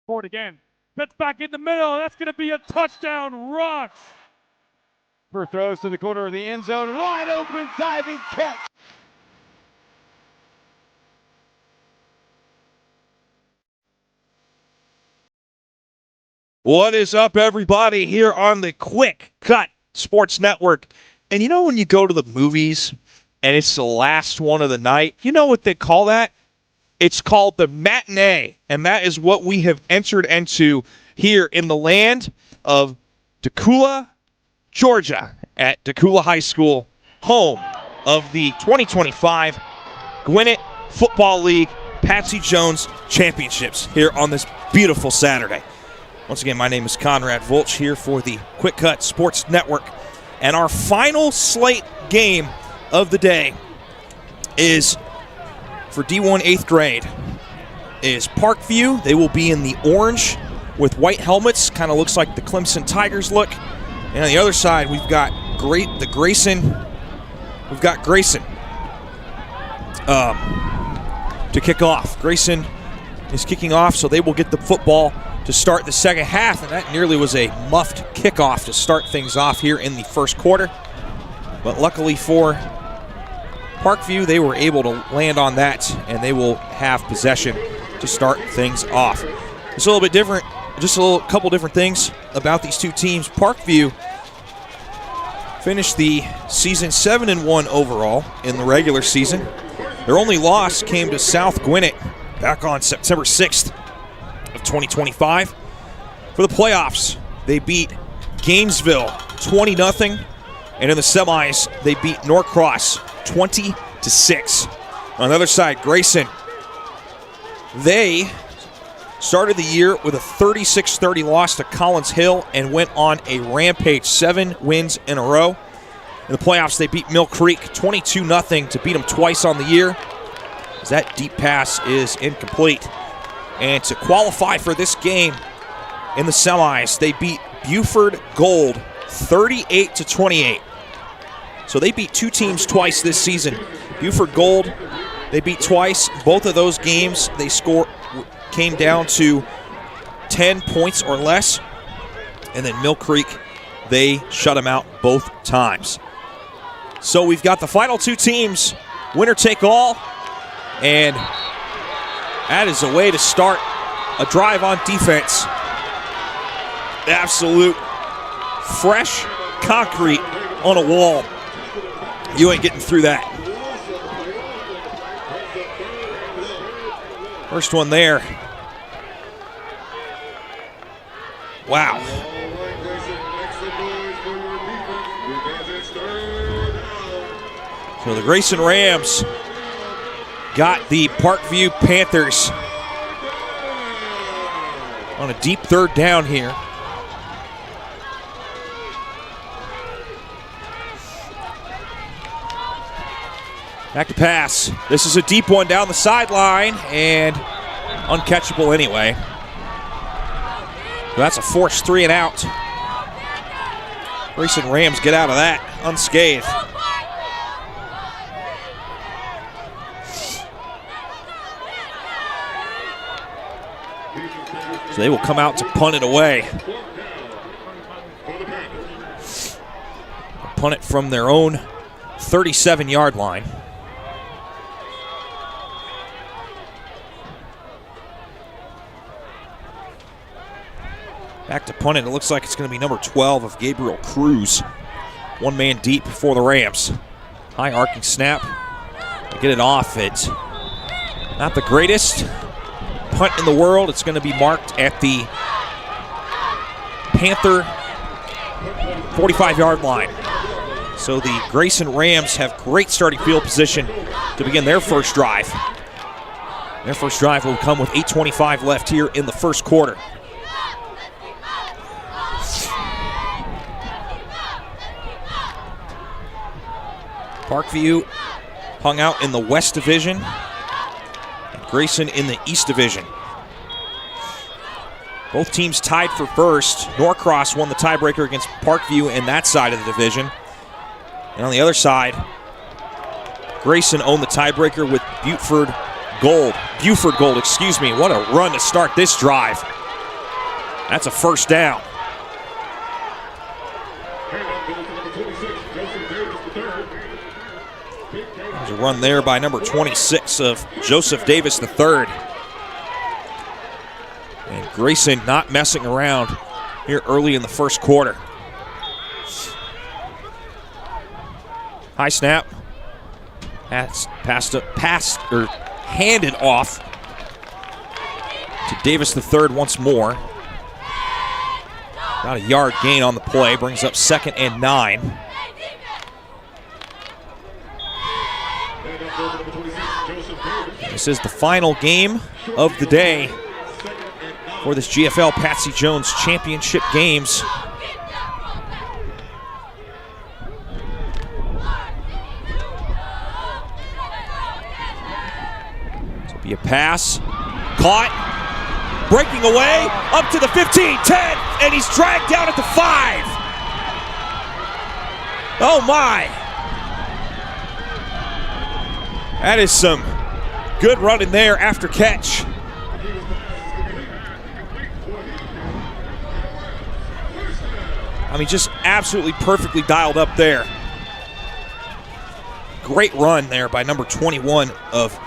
For it again. That's back in the middle. That's going to be a touchdown rush. First throws to the corner of the end zone. Wide open diving catch. What is up, everybody, here on the QwikCut Sports Network? And you know when you go to the movies and it's the last one of the night, you know what they call that? It's called the matinee, and that is what we have entered into here in the land of Decula, Georgia, at Decula High School, home of the 2025 Gwinnett Football League Patsy Jones Championships here on this beautiful Saturday. Once again, my name is Conrad Volch here for the QwikCut Sports Network, and our final slate game of the day is for D1 8th grade is Parkview. They will be in the orange with white helmets. Kind of looks like the Clemson Tigers look. And on the other side, we've got Grayson. We've got Grayson to kick off. Grayson is kicking off, so they will get the football to start the second half. And that nearly was a muffed kickoff to start things off here in the first quarter. But luckily for Parkview, they were able to land on that, and they will have possession to start things off. It's a little bit different, just a couple different things about these two teams. Parkview finished the season 7-1 overall in the regular season. Their only loss came to South Gwinnett back on September 6th of 2025. For the playoffs, they beat Gainesville 20-0, and in the semis, they beat Norcross 20-6. On the other side, Grayson, they started the year with a 36-30 loss to Collins Hill and went on a rampage, 7 wins in a row. In the playoffs, they beat Mill Creek 22-0 to beat them twice on the year, as that deep pass is incomplete. And to qualify for this game in the semis, they beat Buford Gold 38-28. So they beat two teams twice this season. Buford Gold, they beat twice. Both of those games, they came down to 10 points or less. And then Mill Creek, they shut them out both times. So we've got the final two teams, winner take all. And that is a way to start a drive on defense. Absolute fresh concrete on a wall. You ain't getting through that. First one there. Wow. So the Grayson Rams got the Parkview Panthers on a deep third down here. Back to pass. This is a deep one down the sideline and uncatchable anyway. So that's a forced 3 and out. Grayson Rams get out of that unscathed. So they will come out to punt it away. Punt it from their own 37-yard line. Back to punt it. It looks like it's going to be number 12 of Gabriel Cruz. One man deep for the Rams. High arcing snap. They get it off. It's not the greatest punt in the world. It's going to be marked at the Panther 45-yard line. So the Grayson Rams have great starting field position to begin their first drive. Their first drive will come with 8:25 left here in the first quarter. Parkview hung out in the West Division, and Grayson in the East Division. Both teams tied for first. Norcross won the tiebreaker against Parkview in that side of the division. And on the other side, Grayson owned the tiebreaker with Buford Gold. What a run to start this drive. That's a first down. There's a run there by number 26 of Joseph Davis III. And Grayson not messing around here early in the first quarter. High snap. Handed off to Davis III once more. About a yard gain on the play, brings up 2nd and 9. This is the final game of the day for this GFL Patsy Jones Championship games. This will be a pass, caught, breaking away, up to the 15, 10, and he's dragged down at the 5. Oh my. That is some good running there after catch. I mean, just absolutely perfectly dialed up there. Great run there by number 21 of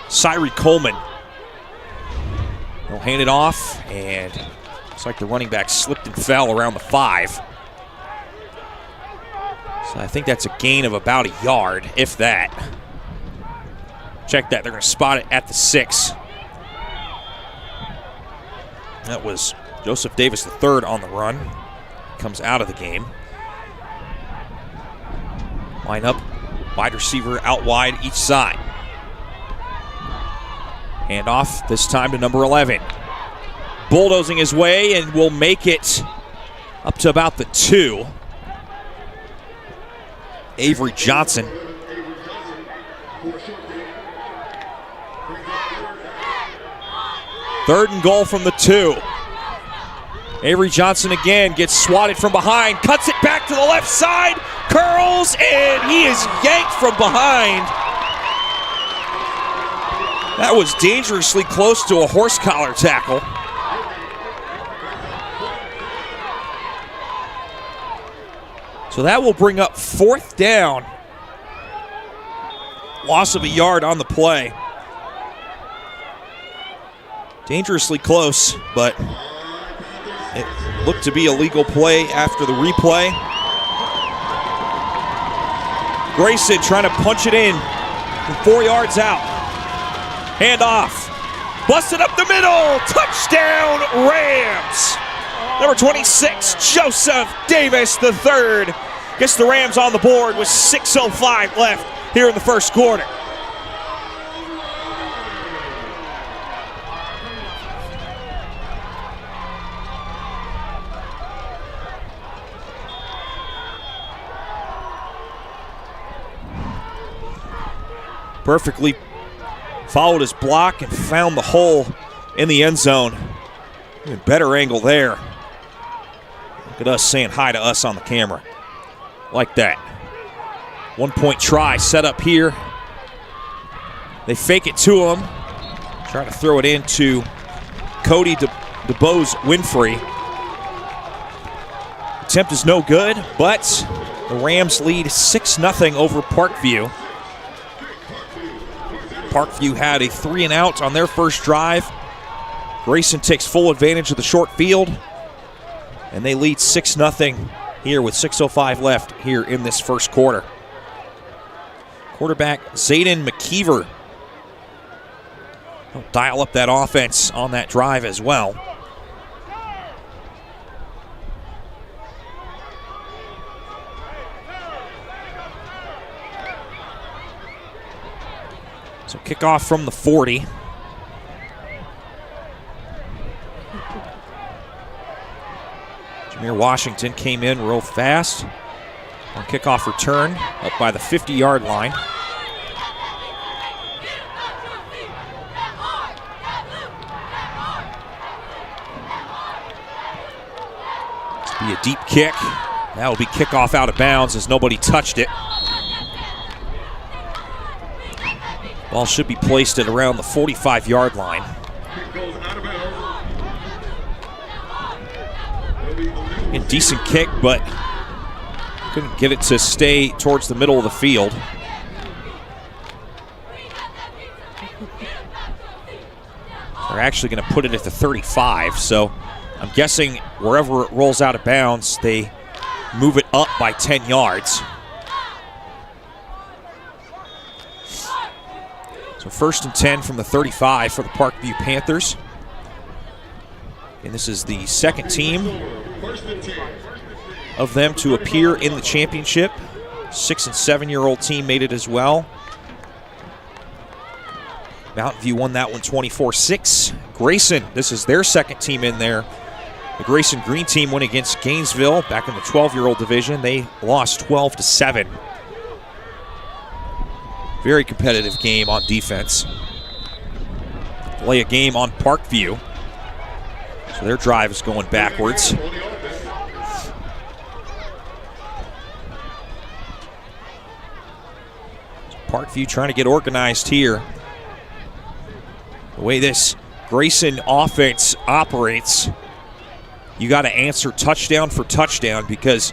Cyree Coleman. He'll hand it off, and looks like the running back slipped and fell around the 5. So I think that's a gain of about a yard, if that. Check that, they're going to spot it at the 6. That was Joseph Davis III on the run. Comes out of the game. Line up, wide receiver out wide each side. Hand off, this time to number 11. Bulldozing his way and will make it up to about the 2. Avery Johnson. Third and goal from the 2. Avery Johnson again gets swatted from behind, cuts it back to the left side, curls, and he is yanked from behind. That was dangerously close to a horse collar tackle. So that will bring up 4th down. Loss of a yard on the play. Dangerously close, but it looked to be a legal play after the replay. Grayson trying to punch it in from 4 yards out. Hand off. Busted up the middle. Touchdown, Rams. Number 26, Joseph Davis III. Gets the Rams on the board with 6:05 left here in the first quarter. Perfectly followed his block and found the hole in the end zone. Even better angle there. Look at us saying hi to us on the camera. Like that. 1-point try set up here. They fake it to him. Try to throw it into Cody DeBose Winfrey. Attempt is no good, but the Rams lead 6-0 over Parkview. Parkview had a 3-and-out on their first drive. Grayson takes full advantage of the short field, and they lead 6-0 here with 6:05 left here in this first quarter. Quarterback Zayden McKeever will dial up that offense on that drive as well. So kickoff from the 40. Jameer Washington came in real fast on kickoff return up by the 50-yard line. This will be a deep kick. That will be kickoff out of bounds as nobody touched it. Ball should be placed at around the 45-yard line. A decent kick, but couldn't get it to stay towards the middle of the field. They're actually going to put it at the 35, so I'm guessing wherever it rolls out of bounds, they move it up by 10 yards. So 1st and 10 from the 35 for the Parkview Panthers. And this is the second team of them to appear in the championship. 6- and 7-year-old team made it as well. Mountain View won that one 24-6. Grayson, this is their second team in there. The Grayson Green team went against Gainesville back in the 12-year-old division. They lost 12-7. Very competitive game on defense. Play a game on Parkview. So their drive is going backwards. Parkview trying to get organized here. The way this Grayson offense operates, you got to answer touchdown for touchdown because,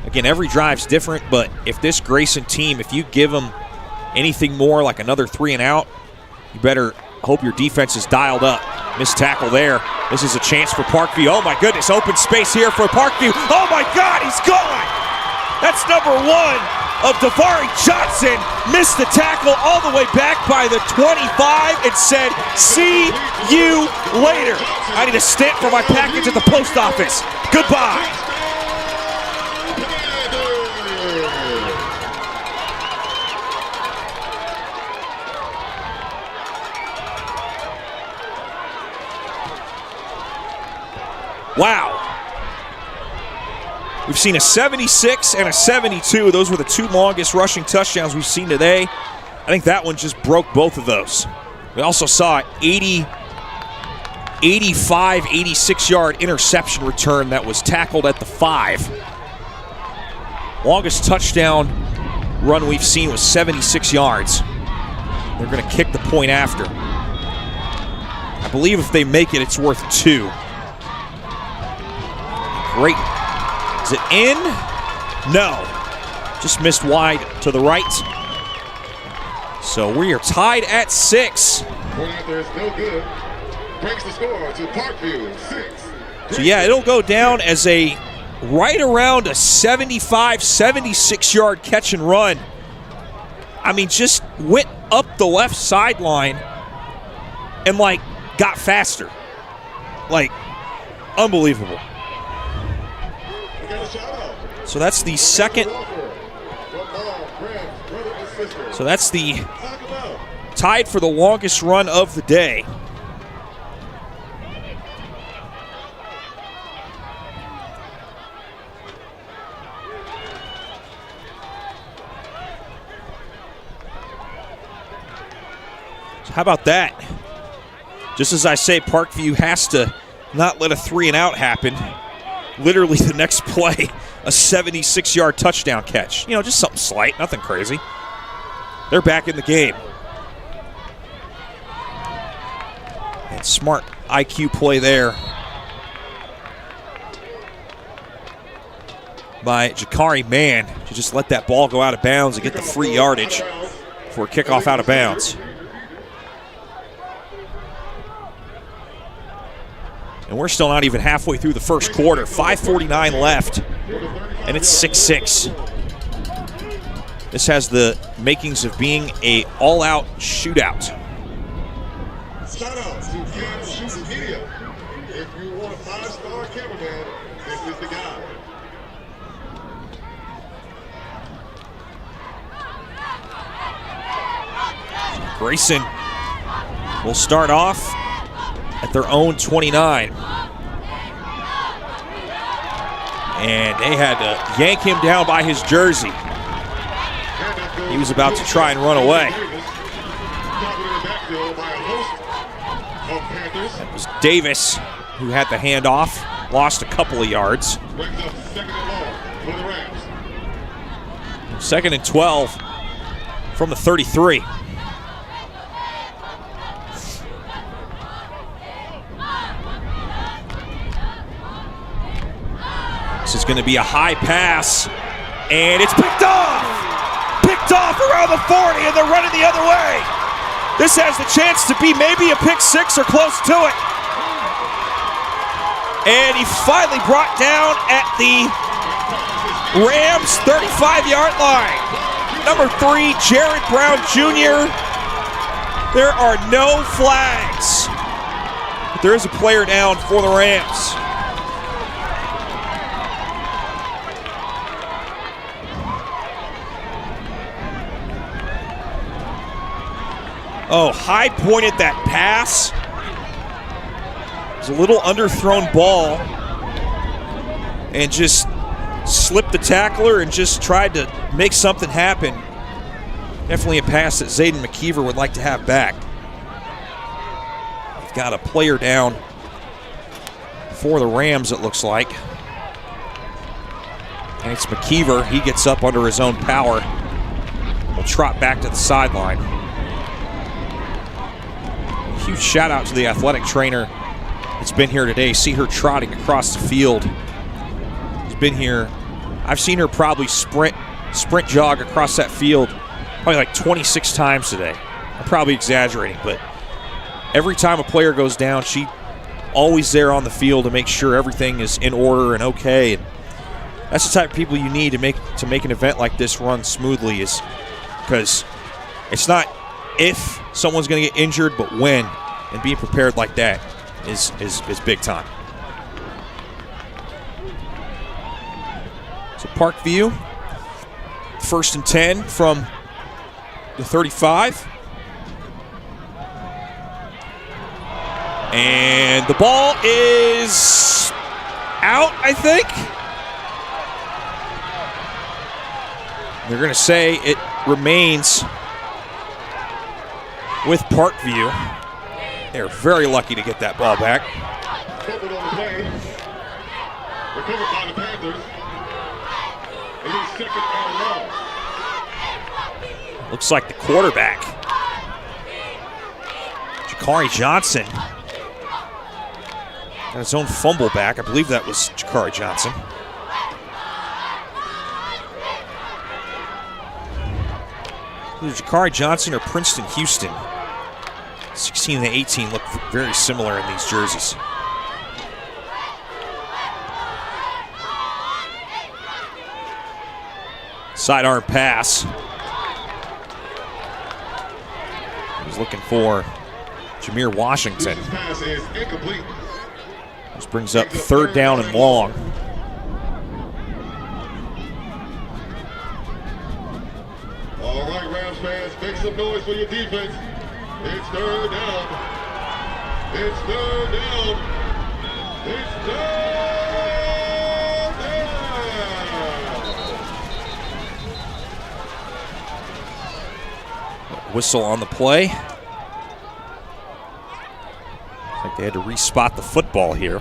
again, every drive's different, but if this Grayson team, if you give them anything more like another 3 and out, you better hope your defense is dialed up. Missed tackle there. This is a chance for Parkview. Oh, my goodness, open space here for Parkview. Oh, my God, he's gone. That's number 1 of Davari Johnson. Missed the tackle all the way back by the 25 and said, see you later. I need a stamp for my package at the post office. Goodbye. Wow. We've seen a 76 and a 72. Those were the 2 longest rushing touchdowns we've seen today. I think that one just broke both of those. We also saw an 85, 86-yard interception return that was tackled at the 5. Longest touchdown run we've seen was 76 yards. They're going to kick the point after. I believe if they make it, it's worth 2. Great. Is it in? No. Just missed wide to the right. So we are tied at 6. Point out there is no good. Breaks the score to Parkview, 6. So yeah, it'll go down as a right around a 75, 76-yard catch and run. I mean, just went up the left sideline and, like, got faster. Like, unbelievable. So that's the second. So that's the tied for the longest run of the day. So how about that? Just as I say, Parkview has to not let a 3 and out happen. Literally the next play, a 76-yard touchdown catch. You know, just something slight, nothing crazy. They're back in the game. And smart IQ play there by Jakari Mann to just let that ball go out of bounds and get the free yardage for a kickoff out of bounds. And we're still not even halfway through the first quarter. 5:49 left, and it's 6-6. This has the makings of being a all-out shootout. Shout out to Cam Shooting Media. If you want a 5-star cameraman, this is the guy. Grayson will start off at their own 29. And they had to yank him down by his jersey. He was about to try and run away. That was Davis who had the handoff, lost a couple of yards. 2nd and 12 from the 33. This is going to be a high pass, and it's picked off! Picked off around the 40, and they're running the other way. This has the chance to be maybe a pick six or close to it. And he finally brought down at the Rams 35-yard line. Number 3, Jared Brown Jr. There are no flags. But there is a player down for the Rams. Oh, Hyde pointed that pass. It was a little underthrown ball and just slipped the tackler and just tried to make something happen. Definitely a pass that Zayden McKeever would like to have back. They've got a player down for the Rams, it looks like. And it's McKeever. He gets up under his own power. Will trot back to the sideline. Huge shout out to the athletic trainer that's been here today. See her trotting across the field. She's been here. I've seen her probably sprint jog across that field probably like 26 times today. I'm probably exaggerating, but every time a player goes down, she's always there on the field to make sure everything is in order and okay. And that's the type of people you need to make an event like this run smoothly, is because it's not if someone's going to get injured, but when, and being prepared like that is big time. So Parkview, 1st and 10 from the 35. And the ball is out, I think. They're going to say it remains with Parkview. They're very lucky to get that ball back. Fumbled on the play. Recovered by the Panthers. It is 2nd and long. Looks like the quarterback, Jakari Johnson, got his own fumble back. I believe that was Jakari Johnson. Either Jakari Johnson or Princeton Houston. 16 and 18 look very similar in these jerseys. Sidearm pass. He's looking for Jameer Washington. This pass is incomplete. This brings up 3rd down and long. All right, Rams fans, make some noise for your defense. It's 3rd down. It's 3rd down. It's 3rd down. Whistle on the play. I think they had to respot the football here.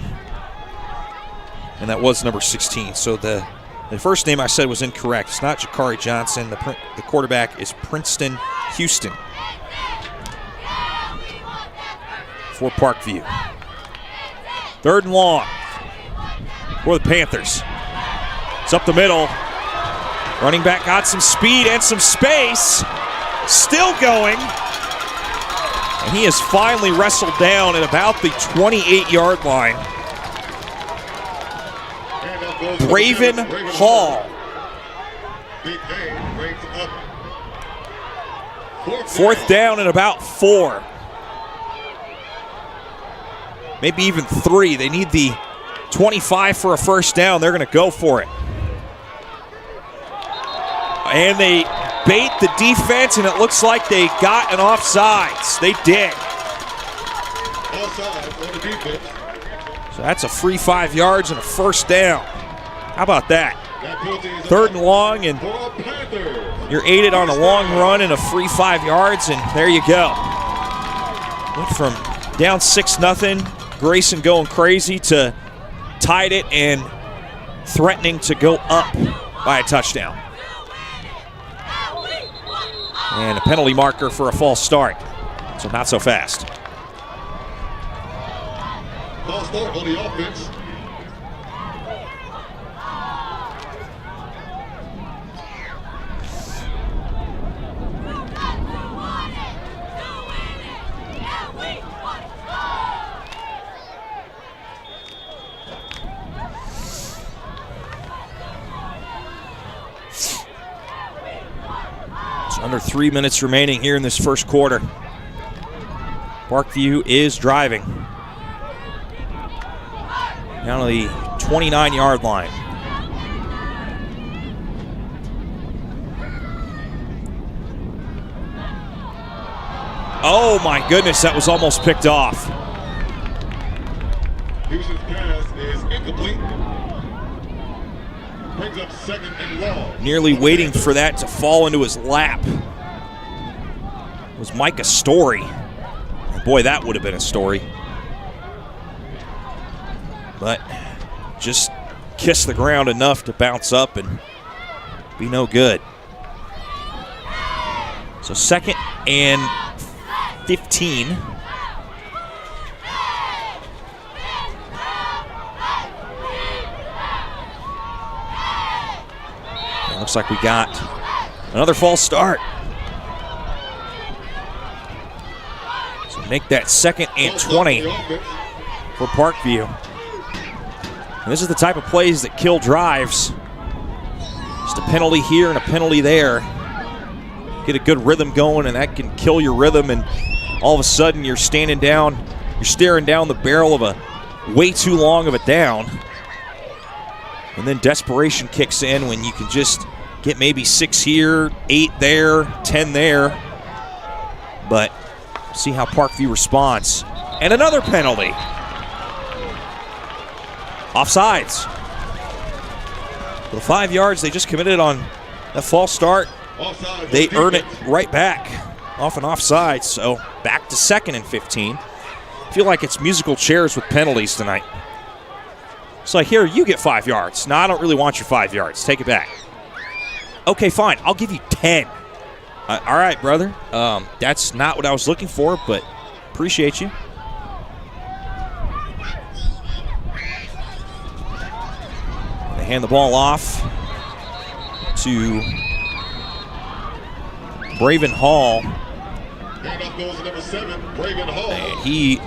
And that was number 16. So the first name I said was incorrect. It's not Jakari Johnson. The quarterback is Princeton Houston for Parkview. 3rd and long for the Panthers. It's up the middle. Running back got some speed and some space. Still going. And he is finally wrestled down at about the 28-yard line. Braven Hall. 4th down and about 4. Maybe even 3. They need the 25 for a 1st down. They're going to go for it. And they bait the defense, and it looks like they got an offsides. They did. Offside on the defense. So that's a free 5 yards and a 1st down. How about that? 3rd and long, and you're aided on a long run and a free 5 yards, and there you go. Went from down 6-0, Grayson going crazy, to tied it and threatening to go up by a touchdown. And a penalty marker for a false start. So not so fast. False start on the offense. Under 3 minutes remaining here in this first quarter. Parkview is driving. Down to the 29-yard line. Oh my goodness, that was almost picked off. Houston's pass is incomplete. Brings up 2nd and long. Nearly waiting for that to fall into his lap. It was Micah Story. And boy, that would have been a story. But just kiss the ground enough to bounce up and be no good. So 2nd and 15. It looks like we got another false start. So make that 2nd and 20 for Parkview. And this is the type of plays that kill drives. Just a penalty here and a penalty there. Get a good rhythm going, and that can kill your rhythm, and all of a sudden you're staring down the barrel of a way too long of a down. And then desperation kicks in when you can just get maybe 6 here, 8 there, 10 there. But see how Parkview responds. And another penalty. Offsides. For the 5 yards they just committed on that false start, they earn it right back off an offside. So back to 2nd and 15. I feel like it's musical chairs with penalties tonight. It's like, here, you get 5 yards. No, I don't really want your 5 yards. Take it back. Okay, fine. I'll give you 10. All right, brother. That's not what I was looking for, but appreciate you. They hand the ball off to Braven Hall. Handoff goes to number 7, Braven Hall. And he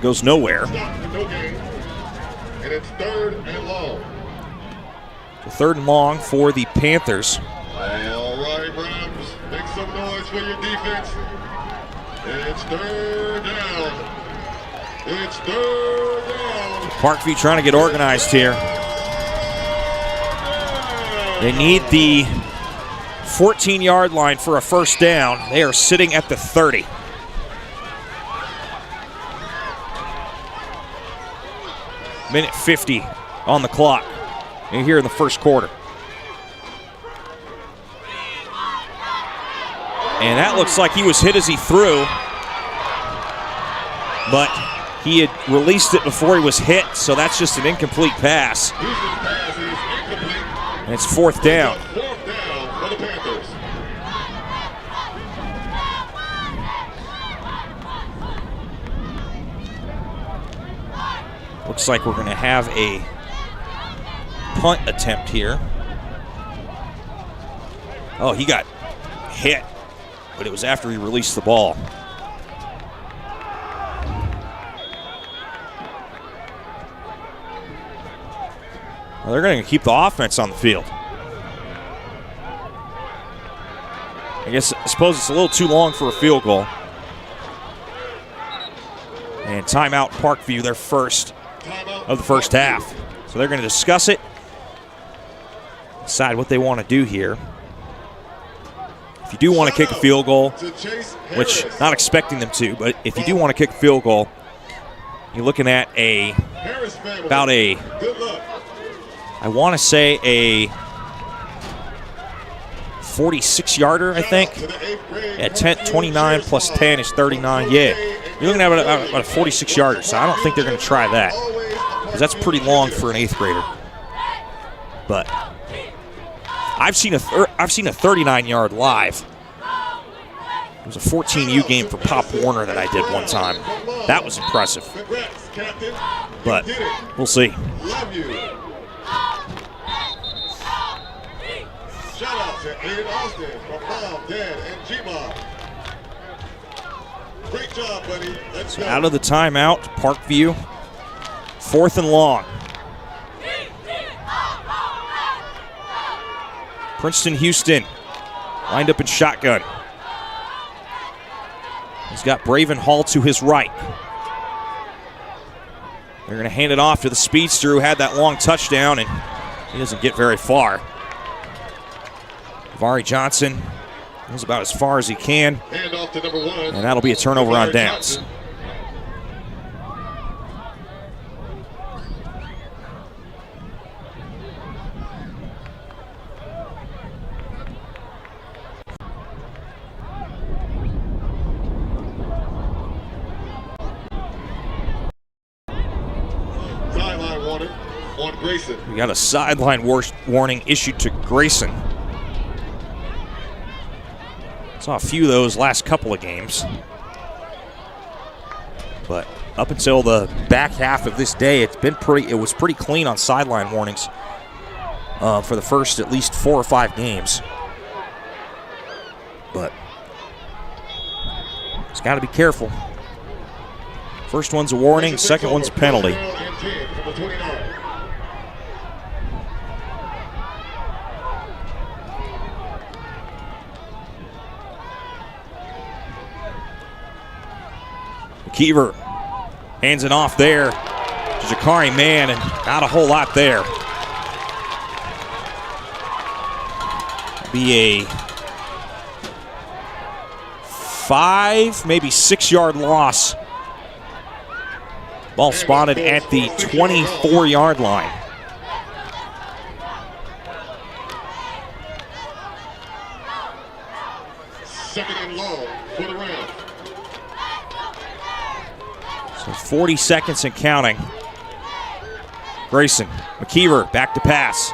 goes nowhere. No gain. And it's 3rd and long. So 3rd and long for the Panthers. All right, Rams, make some noise for your defense. It's 3rd down. It's 3rd down. Parkview trying to get organized here. They need the 14-yard line for a first down. They are sitting at the 30. Minute 50 on the clock here in the first quarter. And that looks like he was hit as he threw, but he had released it before he was hit, so that's just an incomplete pass. And it's 4th down. 4th down for the Panthers. Looks like we're going to have a punt attempt here. Oh, he got hit, but it was after he released the ball. Well, they're going to keep the offense on the field. I suppose it's a little too long for a field goal. And timeout Parkview, their first of the first half. So they're going to discuss it, decide what they want to do here. If you do want to kick a field goal, which not expecting them to, but if you do want to kick a field goal, you're looking at about a, I want to say a 46-yarder, I think. At 29 plus 10 is 39. Yeah, you're looking at about a 46-yarder, so I don't think they're going to try that, because that's pretty long for an 8th grader. But I've seen a 39-yard live. It was a 14U game for Pop Warner that I did one time. That was impressive. But we'll see. Shout out to Aiden Austin from Mom, Dad, and G-Mom. Great job, buddy. Let's go. Out of the timeout, Parkview, 4th and long. Princeton Houston Lined up in shotgun. He's got Braven Hall to his right. They're going to hand it off to the speedster who had that long touchdown, and he doesn't get very far. Davari Johnson goes about as far as he can, Hand off to number 1. and that'll be a turnover on downs. Sideline warning on Grayson. We got a sideline warning issued to Grayson. Saw a few of those last couple of games. But up until the back half of this day, it was pretty clean on sideline warnings for the first at least 4 or 5 games. But it's got to be careful. First one's a warning, second one's a penalty. And 10 from the 29. McKeever hands it off there to Jakari Mann, and not a whole lot there. Be a 5, maybe 6-yard loss. Ball spotted at the 24-yard line. Second and long for the Rams. So 40 seconds and counting. Grayson, McKeever back to pass.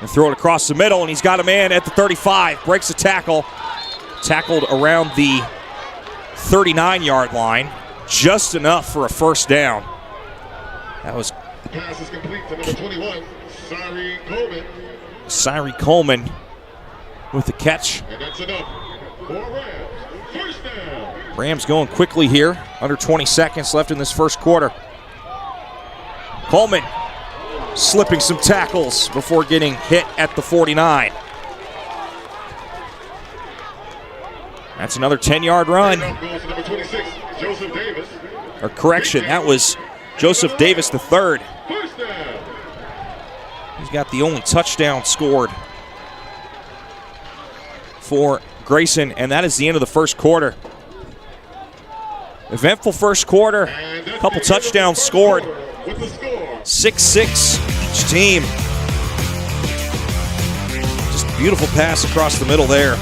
And throw it across the middle, and he's got a man at the 35. Breaks a tackle. Tackled around the 39-yard line. Just enough for a first down. That was The pass is complete to number 21, Cyree Coleman. Cyree Coleman with the catch. And that's enough for Rams. First down. Rams going quickly here. Under 20 seconds left in this first quarter. Coleman slipping some tackles before getting hit at the 49. That's another 10-yard run. Handoff goes to number 26, Joseph Davis. Or correction, that was Joseph Davis III. First down. He's got the only touchdown scored for Grayson, and that is the end of the first quarter. Eventful first quarter, And a that's couple the end of the touchdowns first scored. quarter with the score. 6-6 each team. Just a beautiful pass across the middle there.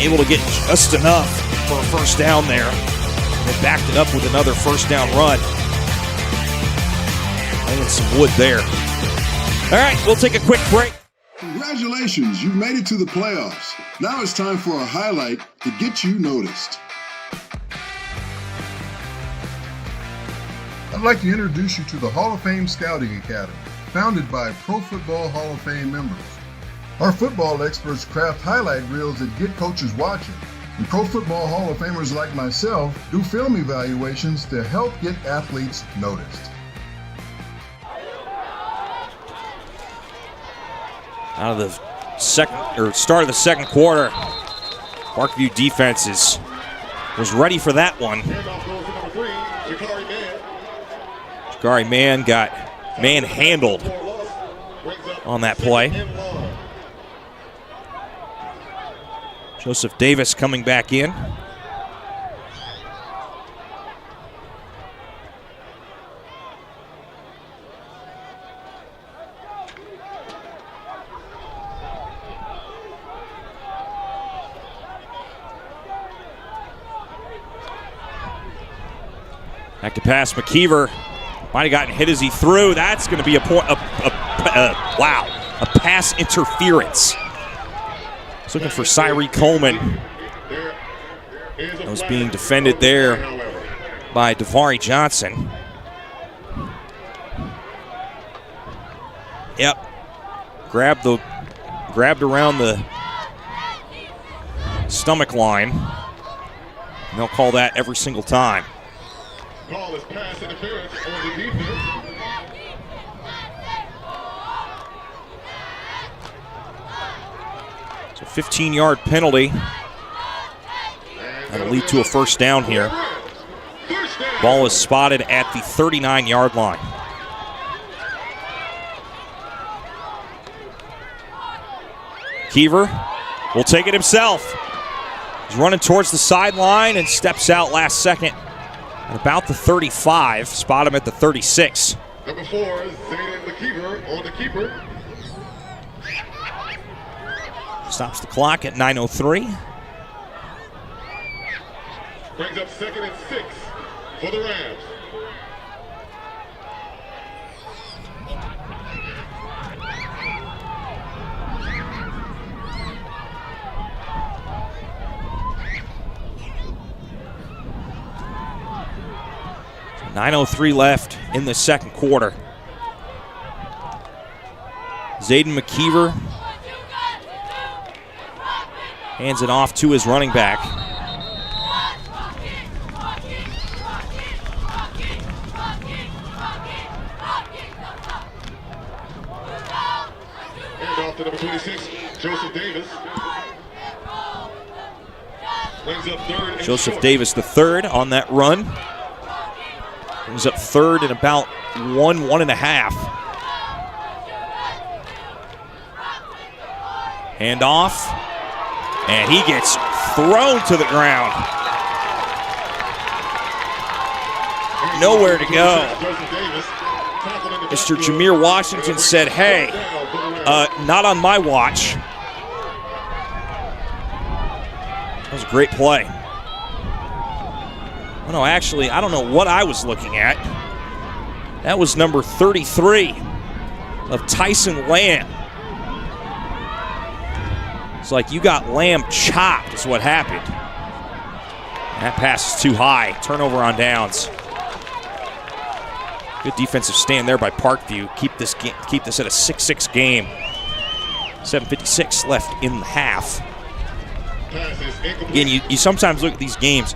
Able to get just enough for a first down there. And backed it up with another first down run. Laying some wood there. All right, we'll take a quick break. Congratulations, you've made it to the playoffs. Now it's time for a highlight to get you noticed. I'd like to introduce you to the Hall of Fame Scouting Academy, founded by Pro Football Hall of Fame members. Our football experts craft highlight reels that get coaches watching, and Pro Football Hall of Famers like myself do film evaluations to help get athletes noticed. Out of the start of the second quarter, Parkview defense was ready for that one. Handoff goes to number 3, Jakari Mann. Jakari Mann got manhandled Brings up on that play. second and long. Joseph Davis coming back in. Back to pass, McKeever. Might have gotten hit as he threw. That's going to be a point. Wow, a pass interference. He's looking for Cyree Coleman. There is a That was flag. being defended there However, by Davari Johnson. Yep. Grabbed around the stomach line. And they'll call that every single time. call is pass interference on the defense. 15-yard penalty. That'll lead to a first down here. Ball is spotted at the 39-yard line. Keever will take it himself. He's running towards the sideline and steps out last second at about the 35. Spot him at the 36. Number 4, Zayden McKeever on the keeper. Stops the clock at 9:03. Brings up 2nd and 6 for the Rams. .903 left in the second quarter. Zayden McKeever hands it off to his running back. Hand off to number 26, Joseph Davis. Brings up 3rd and Joseph short. Davis, the third on that run. Brings up 3rd and about 1.5. Hand off, and he gets thrown to the ground. Nowhere to go. Mr. Jameer Washington said, hey, not on my watch. That was a great play. Oh, no, actually, I don't know what I was looking at. That was number 33 of Tyson Lamb. It's like you got Lamb chopped is what happened. That pass is too high. Turnover on downs. Good defensive stand there by Parkview. Keep this at a 6-6 game. 7:56 left in the half. Again, you sometimes look at these games,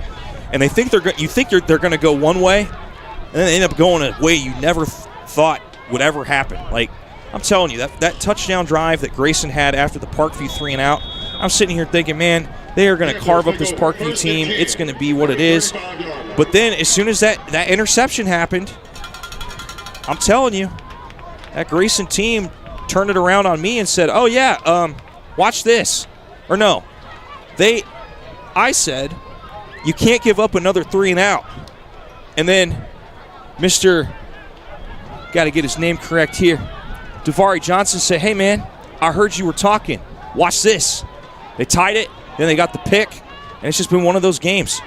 and they think they're going to go one way, and then they end up going a way you never thought would ever happen. Like, I'm telling you, that touchdown drive that Grayson had after the Parkview 3-and-out, I'm sitting here thinking, man, they are going to carve up this Parkview team. It's going to be what it is. But then as soon as that interception happened, I'm telling you, that Grayson team turned it around on me and said, oh, yeah, watch this. Or no. I said, you can't give up another 3-and-out. And then Mr. Got to get his name correct here. Davari Johnson said, hey, man, I heard you were talking. Watch this. They tied it, then they got the pick, and it's just been one of those games.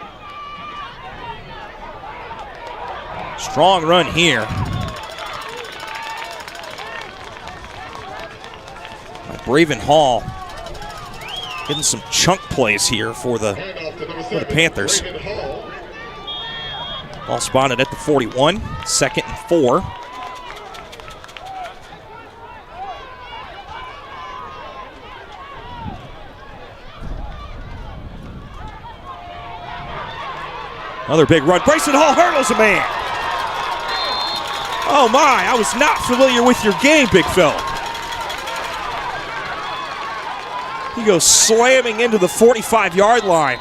Strong run here. Braven Hall getting some chunk plays here for the Panthers. Ball spotted at the 41, 2nd and 4. Another big run. Grayson Hall hurdles a man. Oh my, I was not familiar with your game, big fella. He goes slamming into the 45-yard line.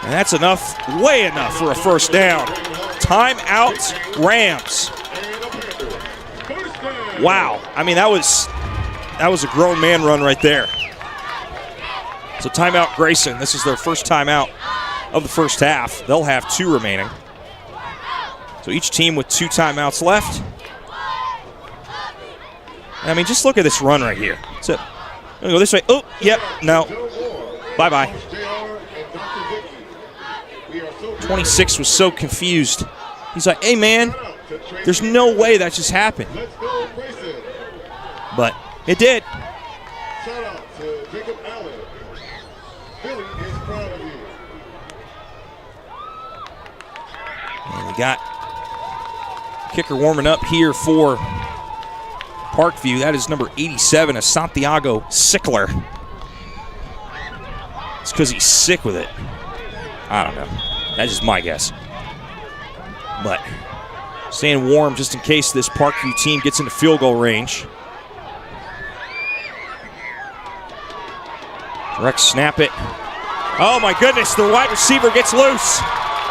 And that's enough, way enough for a first down. Timeout, Rams. Wow, I mean, that was a grown man run right there. So timeout, Grayson. This is their first timeout of the first half. They'll have 2 remaining. So each team with 2 timeouts left. I mean, just look at this run right here. So, I'm going to go this way. Oh, yep, no. Bye-bye. 26 was so confused. He's like, hey, man, there's no way that just happened. But it did. Shout out to Jacob Allen. Billy is proud of you. And we got kicker warming up here for Parkview. That is number 87, a Santiago Sickler. It's because he's sick with it. I don't know. That's just my guess. But Staying warm just in case this Parkview team gets into field goal range. Direct snap it. Oh my goodness, the wide receiver gets loose.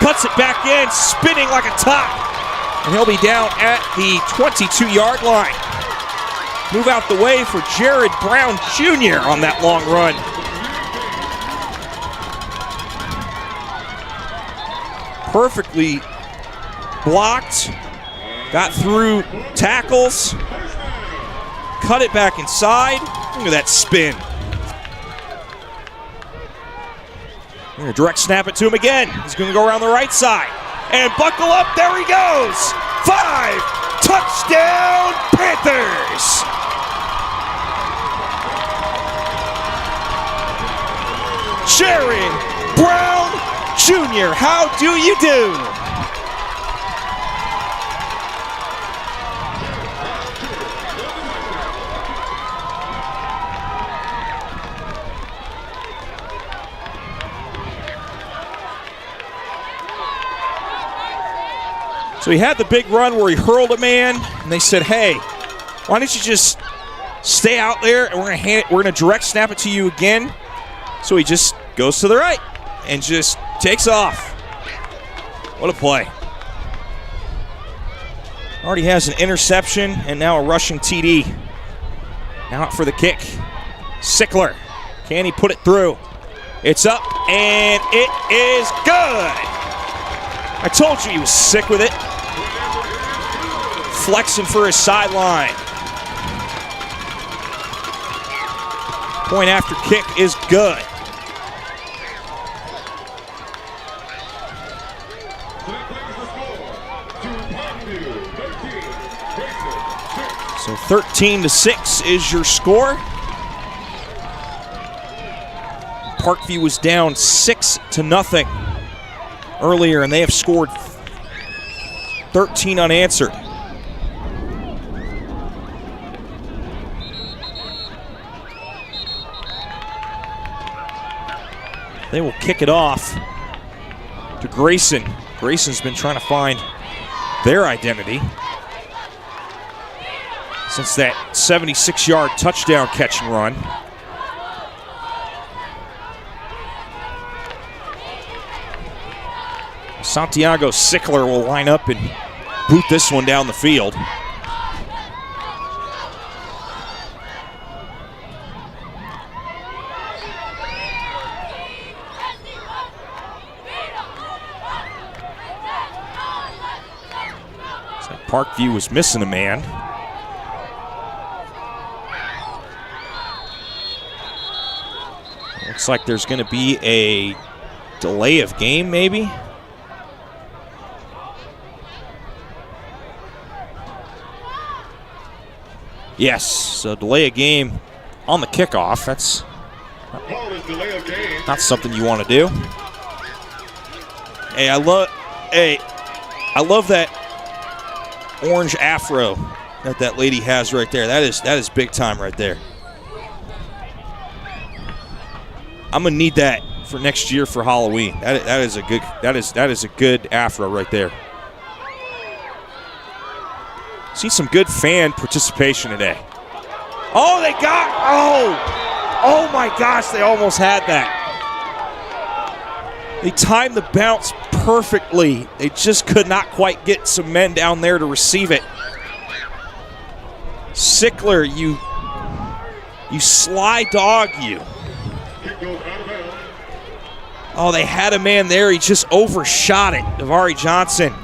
Cuts it back in, spinning like a top. And he'll be down at the 22-yard line. Move out the way for Jared Brown Jr. on that long run. Perfectly blocked. Got through tackles. Cut it back inside. Look at that spin. We're going to direct snap it to him again. He's going to go around the right side. And buckle up, there he goes. 5, touchdown Panthers. Jared Brown Jr., how do you do? So he had the big run where he hurled a man, and they said, hey, why don't you just stay out there, and we're going to direct snap it to you again. So he just goes to the right and just takes off. What a play. Already has an interception and now a rushing TD. Now out for the kick. Sickler. Can he put it through? It's up, and it is good. I told you he was sick with it. Flexing for his sideline. Point after kick is good. So 13-6 is your score. Parkview was down 6-0 earlier, and they have scored 13 unanswered. They will kick it off to Grayson. Grayson's been trying to find their identity since that 76-yard touchdown catch and run. Santiago Sickler will line up and boot this one down the field. Looks like Parkview was missing a man. Looks like there's going to be a delay of game, maybe. Yes, so delay of game on the kickoff. That's not something you want to do. Hey, I love that orange afro that lady has right there. That is big time right there. I'm gonna need that for next year for Halloween. That is a good afro right there. See some good fan participation today. Oh, they got, oh my gosh, they almost had that. They timed the bounce perfectly. They just could not quite get some men down there to receive it. Sickler, you sly dog, you. Oh, they had a man there. He just overshot it. Davari Johnson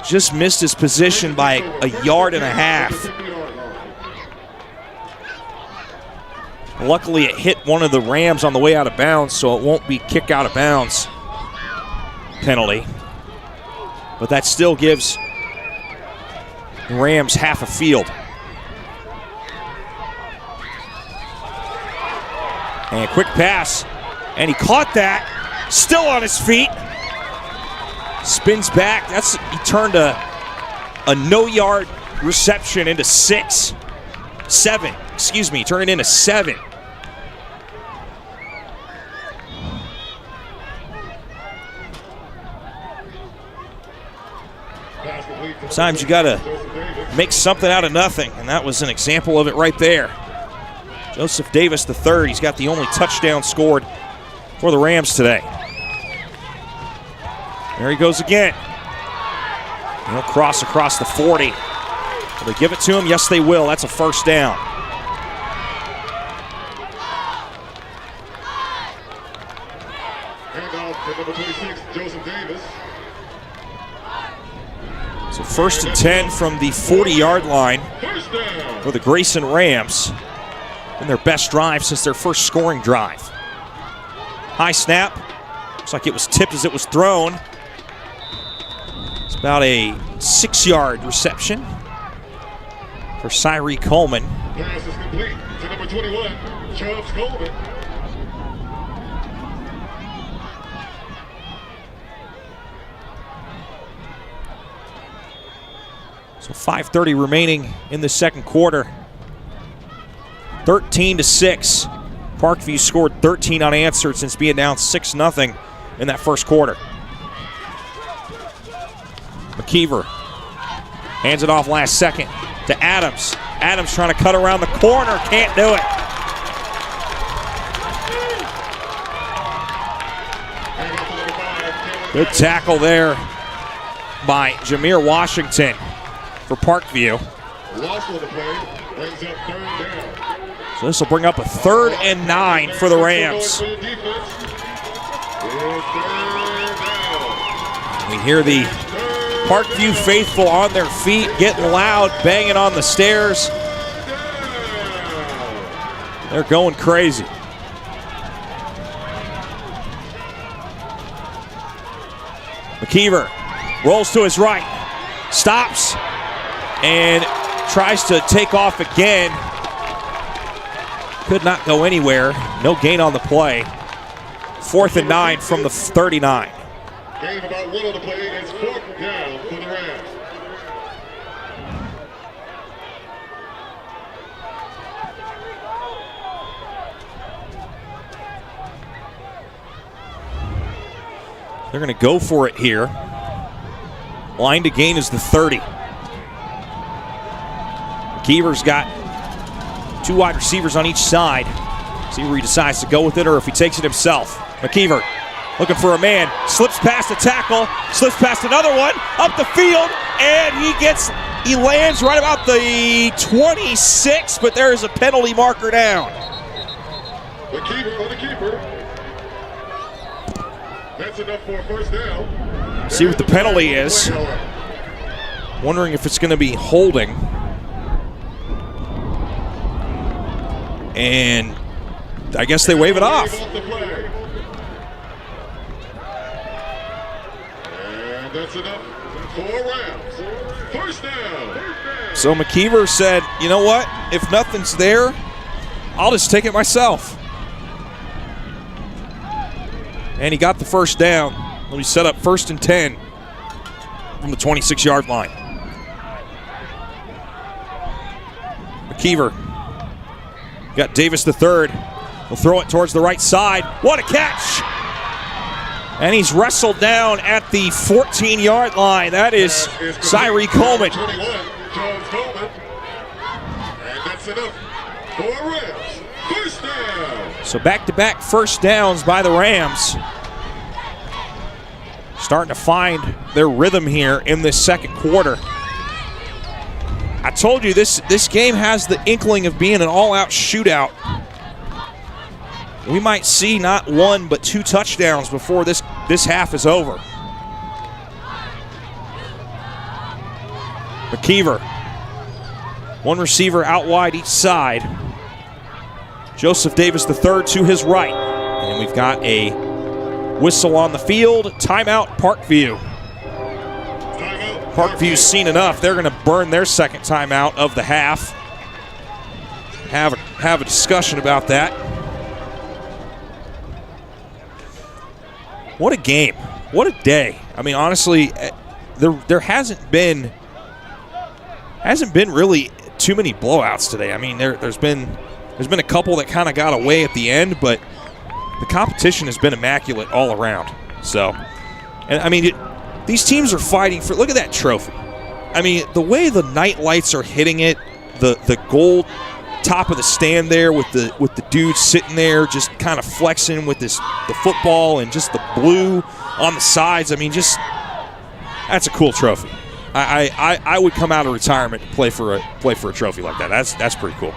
just missed his position by a yard and a half. Luckily, it hit one of the Rams on the way out of bounds, so it won't be kick out of bounds penalty. But that still gives the Rams half a field. And a quick pass, and he caught that, still on his feet. Spins back. He turned a no-yard reception into 7. Turned it into 7. Sometimes you got to make something out of nothing, and that was an example of it right there. Joseph Davis III, he's got the only touchdown scored for the Rams today. There he goes again. He'll cross across the 40. Will they give it to him? Yes, they will. That's a first down. Handoff to number 26, Joseph Davis. So 1st and 10 from the 40-yard line for the Grayson Rams in their best drive since their first scoring drive. High snap. Looks like it was tipped as it was thrown. It's about a 6-yard reception for Cyree Coleman. Pass is complete to number 21, Chubbs Coleman. So 5:30 remaining in the second quarter. 13-6. Parkview scored 13 unanswered since being down 6-0 in that first quarter. McKeever hands it off last second to Adams. Adams trying to cut around the corner, can't do it. Good tackle there by Jameer Washington for Parkview. Lost on the play, brings up 3rd down. So this will bring up a 3rd and 9 for the Rams. We hear the Parkview faithful on their feet, getting loud, banging on the stairs. They're going crazy. McKeever rolls to his right, stops, and tries to take off again. Could not go anywhere. No gain on the play. 4th and 9 from the 39. Gain about 1 on the play. It's 4th down for the Rams. They're going to go for it here. Line to gain is the 30. McKeever's got 2 wide receivers on each side. See where he decides to go with it or if he takes it himself. McKeever looking for a man. Slips past a tackle. Slips past another one. Up the field. And he lands right about the 26, but there is a penalty marker down. McKeever on the keeper. That's enough for a first down. See what the penalty is. Wondering if it's going to be holding. And I guess they wave it off. And that's enough for Rams. First down. So McKeever said, you know what? If nothing's there, I'll just take it myself. And he got the first down. Let me set up 1st and 10 from the 26-yard line. McKeever got Davis III. He'll throw it towards the right side. What a catch! And he's wrestled down at the 14-yard line. That is Cyree Coleman. 21, Charles Coleman. And that's enough for Rams. First down. So back-to-back first downs by the Rams. Starting to find their rhythm here in this second quarter. I told you this game has the inkling of being an all-out shootout. We might see not 1 but 2 touchdowns before this half is over. McKeever, 1 receiver out wide each side. Joseph Davis III to his right. And we've got a whistle on the field. Timeout, Parkview. Parkview's seen enough. They're going to burn their second timeout of the half. Have a discussion about that. What a game. What a day. I mean, honestly, there hasn't been really too many blowouts today. I mean, there's been a couple that kind of got away at the end, but the competition has been immaculate all around. So, and I mean, these teams are fighting for, look at that trophy. I mean, the way the night lights are hitting it, the gold top of the stand there with the dude sitting there just kind of flexing with the football and just the blue on the sides. I mean, just that's a cool trophy. I would come out of retirement to play for a trophy like that. That's pretty cool.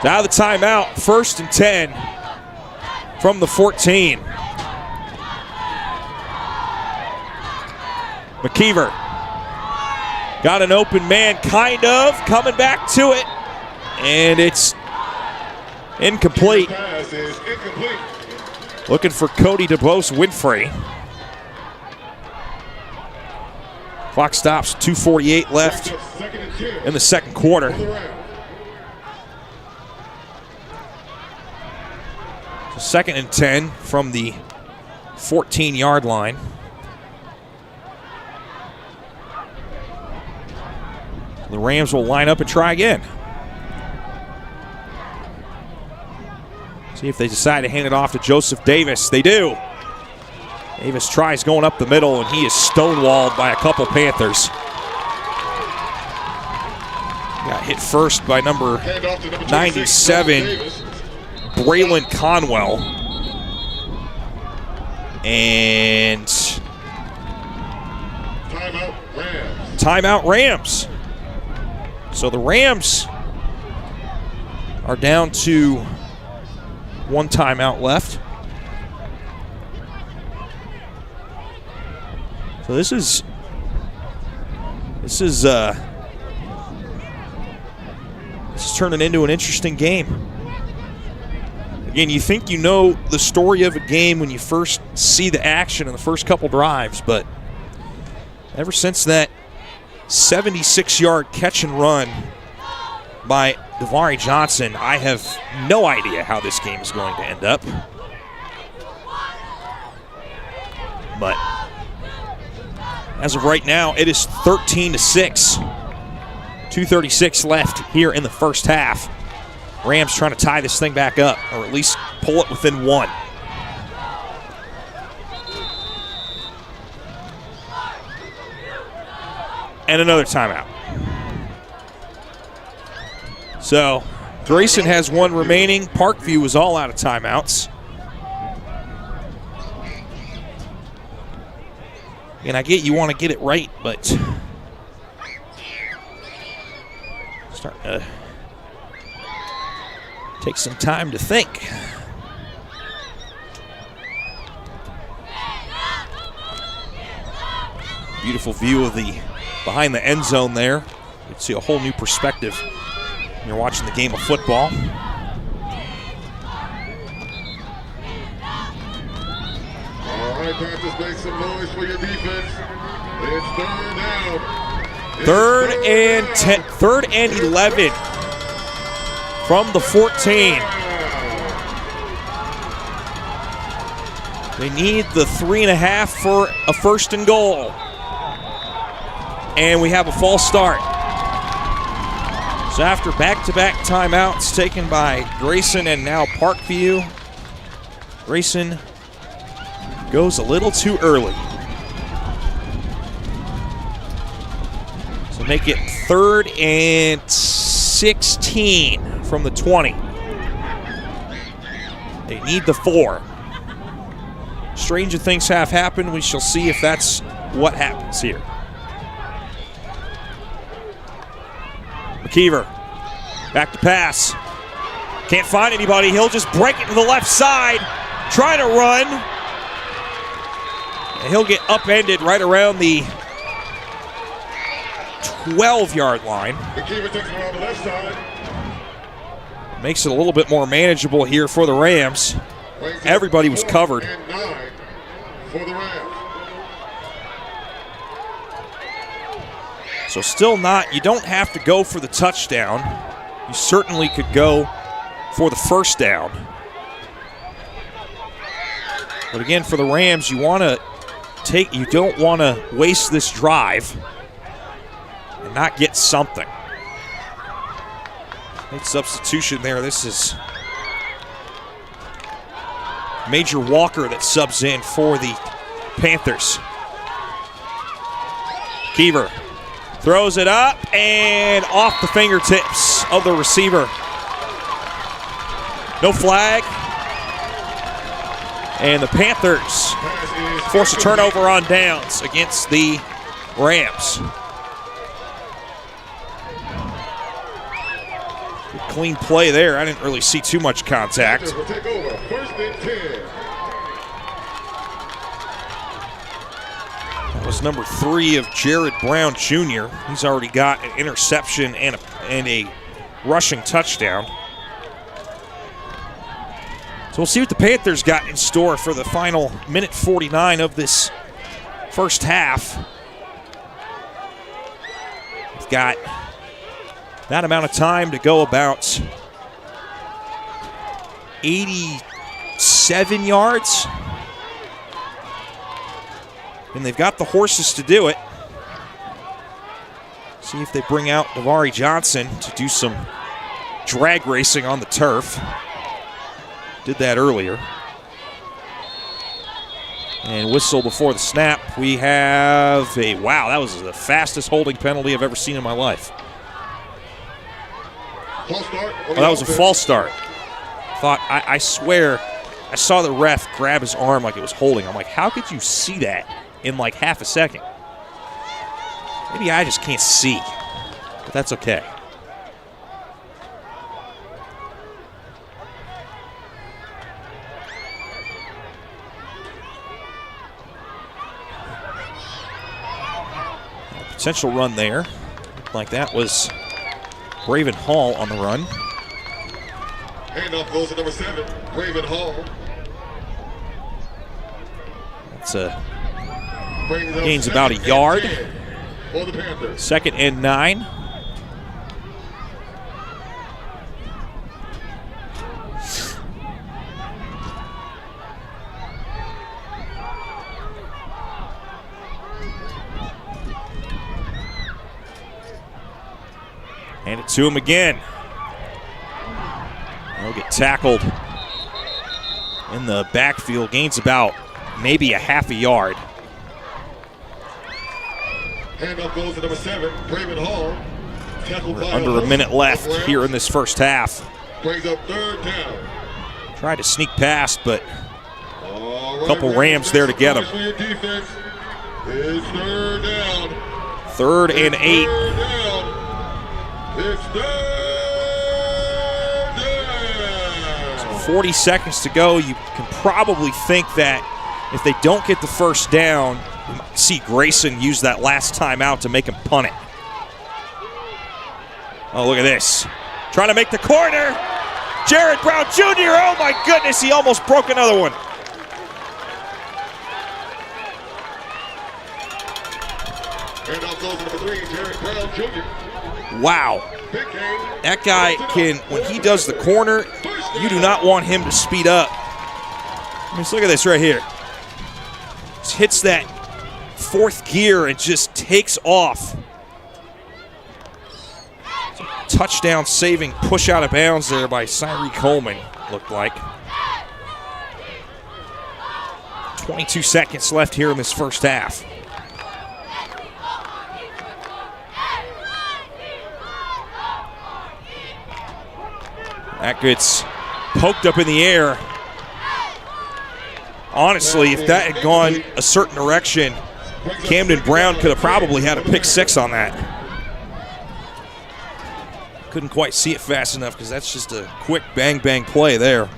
So out of the timeout, 1st and 10 from the 14. McKeever got an open man, kind of, coming back to it, and it's incomplete. Looking for Cody DeBose Winfrey. Clock stops, 2:48 left in the second quarter. So 2nd and 10 from the 14-yard line. The Rams will line up and try again. See if they decide to hand it off to Joseph Davis. They do. Davis tries going up the middle, and he is stonewalled by a couple Panthers. Got hit first by number 97, Braylon Conwell. And timeout Rams. So the Rams are down to 1 timeout left. So this is turning into an interesting game. Again, you think you know the story of a game when you first see the action in the first couple drives, but ever since that 76-yard catch and run by Davari Johnson, I have no idea how this game is going to end up. But as of right now, it is 13-6. 2:36 left here in the first half. Rams trying to tie this thing back up, or at least pull it within 1. And another timeout. So Grayson has 1 remaining. Parkview is all out of timeouts. And I get you want to get it right, but starting to take some time to think. Beautiful view of the behind the end zone there. You can see a whole new perspective when you're watching the game of football. All right, Panthers, make some noise for your defense. It's 3rd down. 3rd and 10, 3rd and 11 from the 14. They need the 3.5 for a 1st and goal. And we have a false start. So after back-to-back timeouts taken by Grayson and now Parkview, Grayson goes a little too early. So make it 3rd and 16 from the 20. They need the 4. Stranger things have happened. We shall see if that's what happens here. McKeever, back to pass. Can't find anybody. He'll just break it to the left side, trying to run. And he'll get upended right around the 12-yard line. McKeever takes it around the left side. Makes it a little bit more manageable here for the Rams. Everybody was covered. And 9 for the Rams. So still not, you don't have to go for the touchdown. You certainly could go for the 1st down. But again, for the Rams, you don't want to waste this drive and not get something. Late substitution there. This is Major Walker that subs in for the Panthers. Keever throws it up and off the fingertips of the receiver. No flag. And the Panthers force a turnover on downs against the Rams. Good clean play there. I didn't really see too much contact. Will take over. First and 10. That was number 3 of Jared Brown Jr. He's already got an interception and a rushing touchdown. So we'll see what the Panthers got in store for the final minute 49 of this first half. We've got that amount of time to go, about 87 yards. And they've got the horses to do it. See if they bring out Navari Johnson to do some drag racing on the turf. Did that earlier. And whistle before the snap. We have a, wow, that was the fastest holding penalty I've ever seen in my life. False start. Oh, that was a false start. I swear, I saw the ref grab his arm like it was holding. I'm like, how could you see that in like half a second? Maybe I just can't see, but that's okay. Potential run there. Looked like that was Braven Hall on the run. Handoff goes to number 7, Braven Hall. That's gains about a yard. For the Panthers. 2nd and 9. Hand it to him again. He'll get tackled in the backfield. Gains about maybe a half a yard. Handoff goes to number 7, Braven Hall. Tackled by Under a minute left here in this first half. Brings up 3rd down. Tried to sneak past, but All a couple Rams there to get him. For your defense. It's 3rd down. 3rd and 8. 3rd down. It's 3rd down. 40 seconds to go. You can probably think that if they don't get the first down, we might see Grayson use that last timeout to make him punt it. Oh, look at this. Trying to make the corner. Jared Brown Jr., oh my goodness, he almost broke another one. Handoff goes to number 3, Jared Brown Jr. Wow. Big game. That guy can, when he does the corner, you do not want him to speed up. I mean, just look at this right here. Just hits that 4th gear and just takes off. Touchdown saving push out of bounds there by Cyree Coleman, looked like. 22 seconds left here in this first half. That gets poked up in the air. Honestly, if that had gone a certain direction, Camden Brown could have probably had a pick 6 on that. Couldn't quite see it fast enough because that's just a quick bang-bang play there.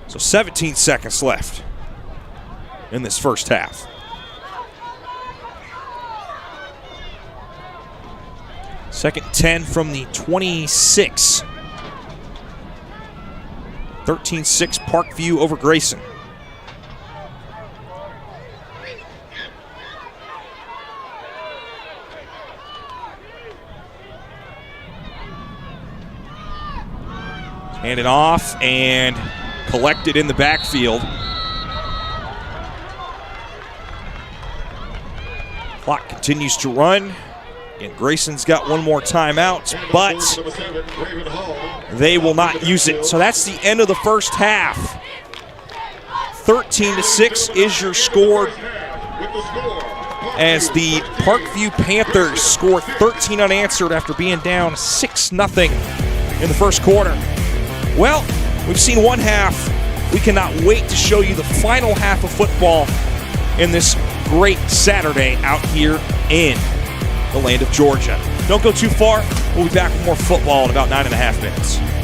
So 17 seconds left in this first half. Second 10 from the 26. 13-6 Parkview over Grayson. Handed off and collected in the backfield. Clock continues to run. And Grayson's got one more timeout, but they will not use it. So that's the end of the first half. 13-6 is your score as the Parkview Panthers score 13 unanswered after being down 6-0 in the first quarter. Well, we've seen one half. We cannot wait to show you the final half of football in this great Saturday out here in the land of Georgia. Don't go too far. We'll be back with more football in about 9.5 minutes.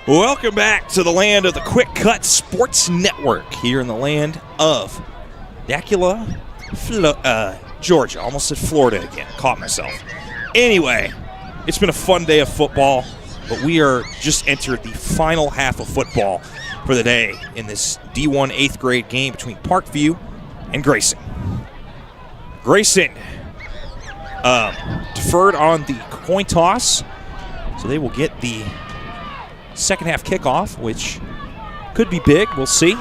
Welcome back to the land of the QwikCut Sports Network here in the land of Yakula, Georgia. Almost said Florida again. Caught myself. Anyway, it's been a fun day of football, but we are just entered the final half of football for the day in this D1 8th grade game between Parkview and Grayson. Grayson deferred on the coin toss, so they will get the second half kickoff, which could be big. We'll see.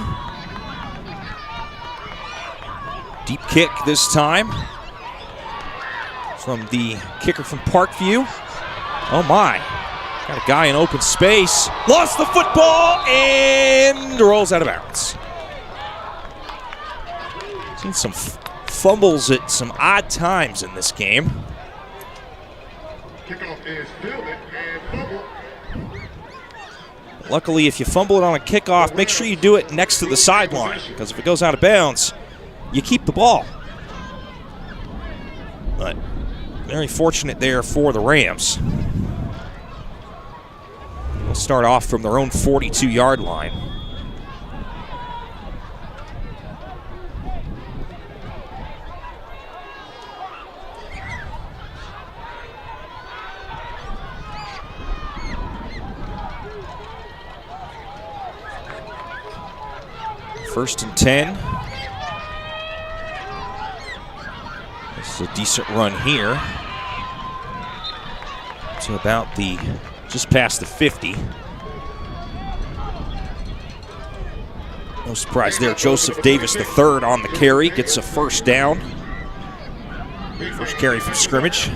Deep kick this time from the kicker from Parkview. Oh my. Got a guy in open space. Lost the football and rolls out of bounds. Seen some fumbles at some odd times in this game. Kickoff is fielded and fumbled. Luckily, if you fumble it on a kickoff, make sure you do it next to the sideline, because if it goes out of bounds, you keep the ball. But very fortunate there for the Rams. They'll start off from their own 42-yard line. First and 10. This is a decent run here. To about just past the 50. No surprise there. Joseph Davis III on the carry. Gets a first down. First carry from scrimmage.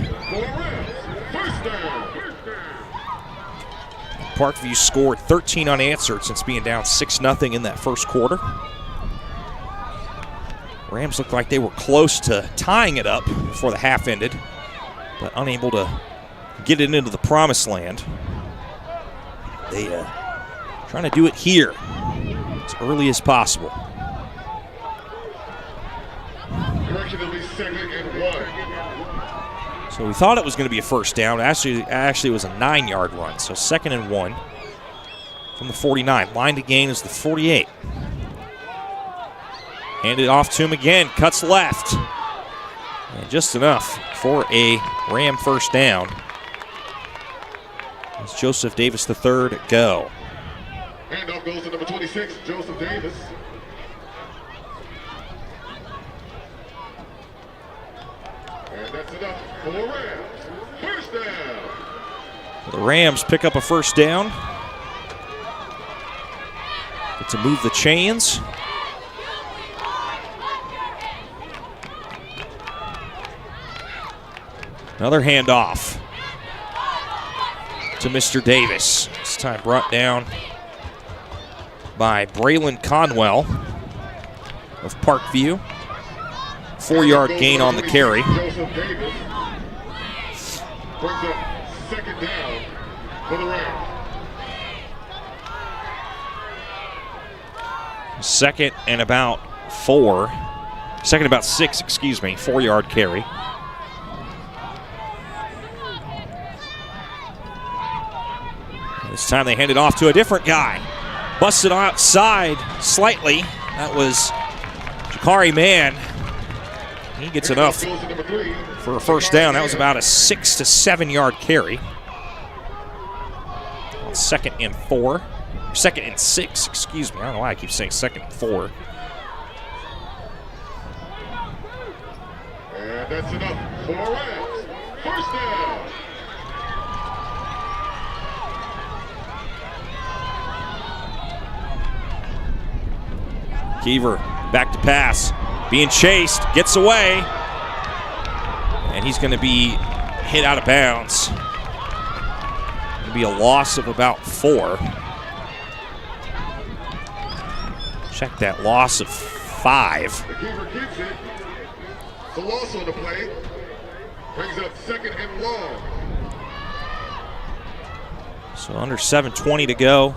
Parkview scored 13 unanswered since being down 6-0 in that first quarter. Rams looked like they were close to tying it up before the half ended, but unable to get it into the promised land. They trying to do it here as early as possible. Correction, it'll be 2nd and 1. So we thought it was going to be a first down. Actually, it was a 9-yard run. So 2nd and 1 from the 49. Line to gain is the 48. Handed off to him again. Cuts left. And just enough for a Ram first down. As Joseph Davis III go. Handoff goes to number 26, Joseph Davis. And that's enough for the Rams. First down. The Rams pick up a first down. Get to move the chains. Another handoff to Mr. Davis. This time brought down by Braylon Conwell of Parkview. 4-yard gain on the carry. Joseph Davis brings up 2nd down for the Rams. 2nd and about 6, excuse me. 4-yard carry. This time they hand it off to a different guy. Busted outside slightly. That was Jakari Mann. He gets enough for a first down. That was about a 6 to 7-yard carry. 2nd and 4. 2nd and 6, excuse me. I don't know why I keep saying 2nd and 4. And that's enough for Rams. First down. Keever back to pass. Being chased. Gets away. And he's going to be hit out of bounds. Going to be a loss of about 4. Check that, loss of 5. The keeper gets it. The loss on the play. Brings up 2nd and long. So under 7:20 to go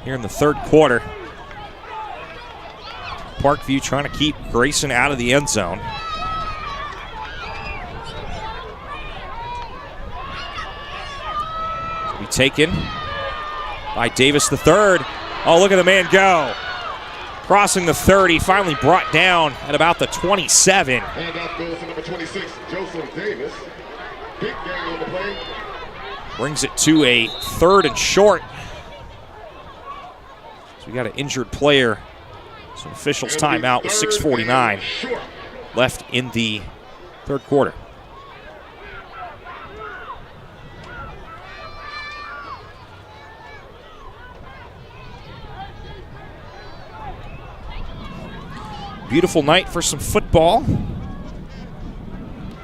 here in the third quarter. Parkview trying to keep Grayson out of the end zone. Be taken by Davis the third. Oh, look at the man go. Crossing the 30, finally brought down at about the 27. And off goes to number 26, Joseph Davis. Big gang on the play. Brings it to a 3rd and short. So we got an injured player. So officials timeout with 6:49 left in the 3rd quarter. Beautiful night for some football.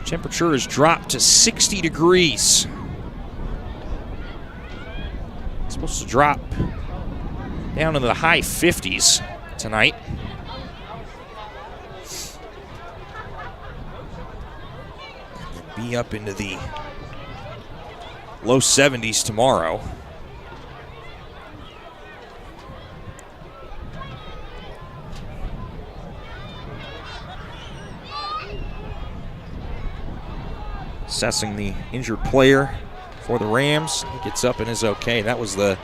Temperature has dropped to 60 degrees. It's supposed to drop down into the high 50s tonight. Be up into the low 70s tomorrow. Assessing the injured player for the Rams. He gets up and is okay. That was the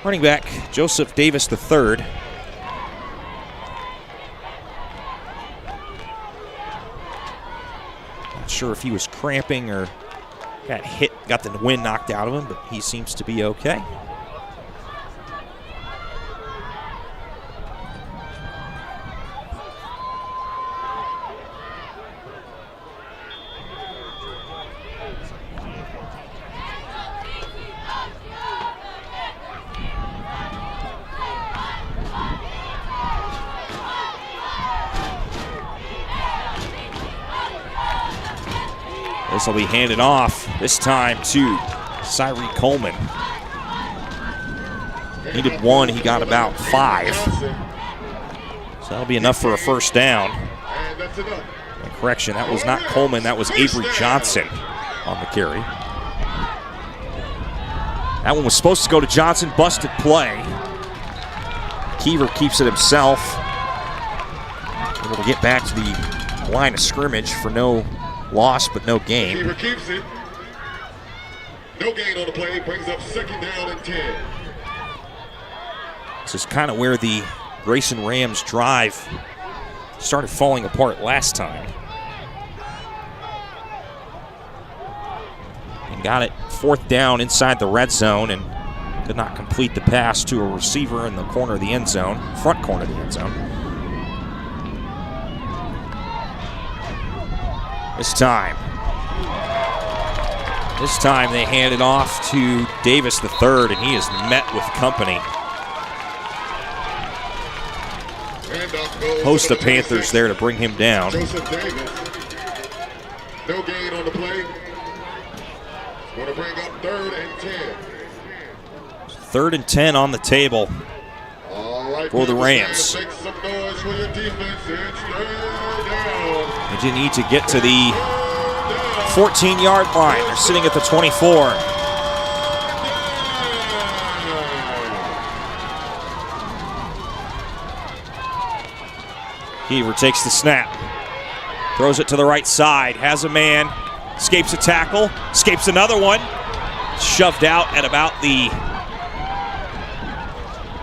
running back, Joseph Davis III. Not sure if he was cramping or got hit, got the wind knocked out of him, but he seems to be okay. This will be handed off, this time to Cyree Coleman. Needed 1, he got about 5. So that'll be enough for a first down. And correction, that was not Coleman, that was Avery Johnson on the carry. That one was supposed to go to Johnson, busted play. Keever keeps it himself. Able to get back to the line of scrimmage for no loss, but no gain. Keeper keeps it. No gain on the play, brings up 2nd down and 10. This is kind of where the Grayson Rams drive started falling apart last time. And got it 4th down inside the red zone and could not complete the pass to a receiver in the corner of the end zone, front corner of the end zone. This time they hand it off to Davis III, and he is met with company. Host of Panthers there to bring him down. Joseph Davis. No gain on the play. Going to bring up 3rd and 10. 3rd and 10 on the table for the Rams. Make some noise for your defense. It's 3rd down. They need to get to the 14-yard line. They're sitting at the 24. Keever takes the snap. Throws it to the right side. Has a man. Escapes a tackle. Escapes another one. Shoved out at about the...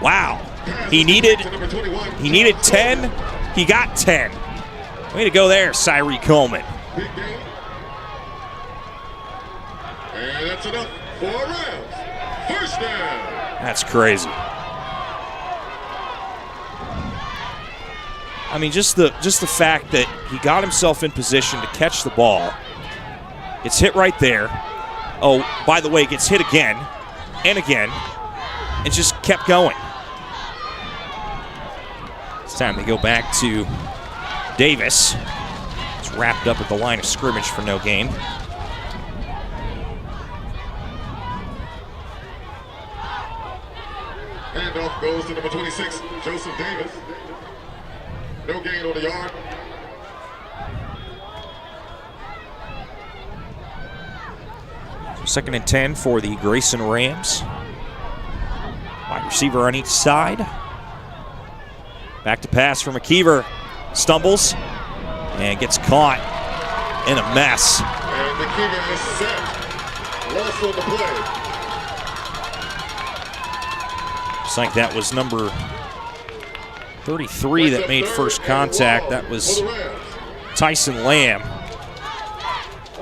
Wow. He needed 10. He got 10. Way to go there, Cyree Coleman. Big game. And that's enough for Rams. First down. That's crazy. I mean, just the fact that he got himself in position to catch the ball. It's hit right there. Oh, by the way, gets hit again and again, and just kept going. It's time to go back to Davis. It's wrapped up at the line of scrimmage for no gain. Handoff goes to number 26, Joseph Davis. No gain on the yard. So 2nd and 10 for the Grayson Rams. Wide receiver on each side. Back to pass from McKeever. Stumbles and gets caught in a mess. And McKeever is set. Loss on the play. Looks like that was number 33 that made first contact. That was Tyson Lamb. All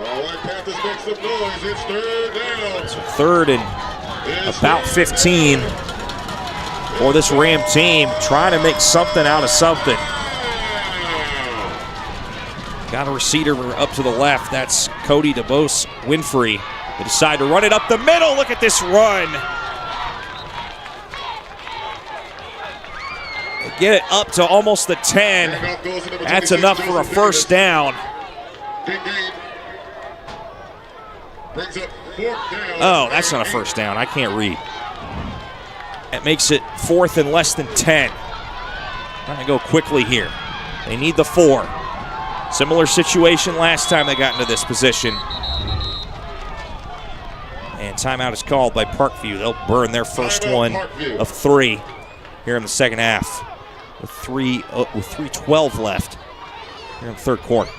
right, Panthers make some noise. It's third down. So third and about 15 for this Ram team, trying to make something out of something. Got a receiver up to the left. That's Cody DeBose Winfrey. They decide to run it up the middle. Look at this run. They get it up to almost the 10. That's enough for a first down. Oh, that's not a first down. I can't read. That makes it fourth and less than 10. Trying to go quickly here. They need the 4. Similar situation last time they got into this position. And timeout is called by Parkview. They'll burn their first one of 3 here in the second half with 3:12 left here in the third quarter.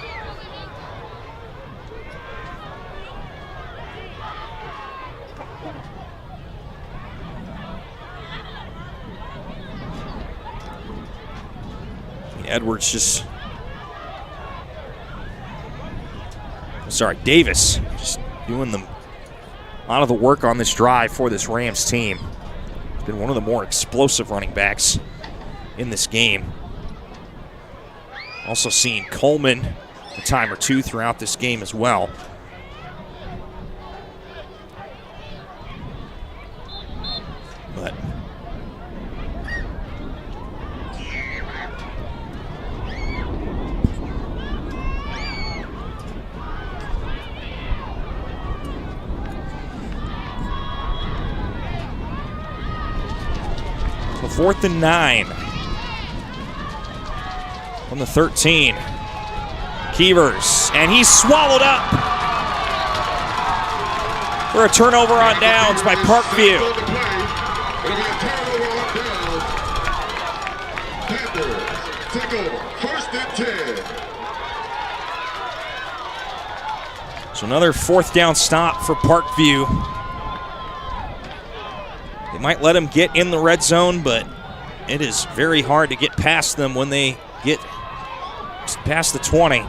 Edwards Davis just doing a lot of the work on this drive for this Rams team. He's been one of the more explosive running backs in this game. Also seen Coleman a time or two throughout this game as well. But so 4th and 9 on the 13. Keevers, and he's swallowed up for a turnover on downs by Parkview. Take over. 1st and 10. So another 4th down stop for Parkview. They might let him get in the red zone, but it is very hard to get past them when they get past the 20.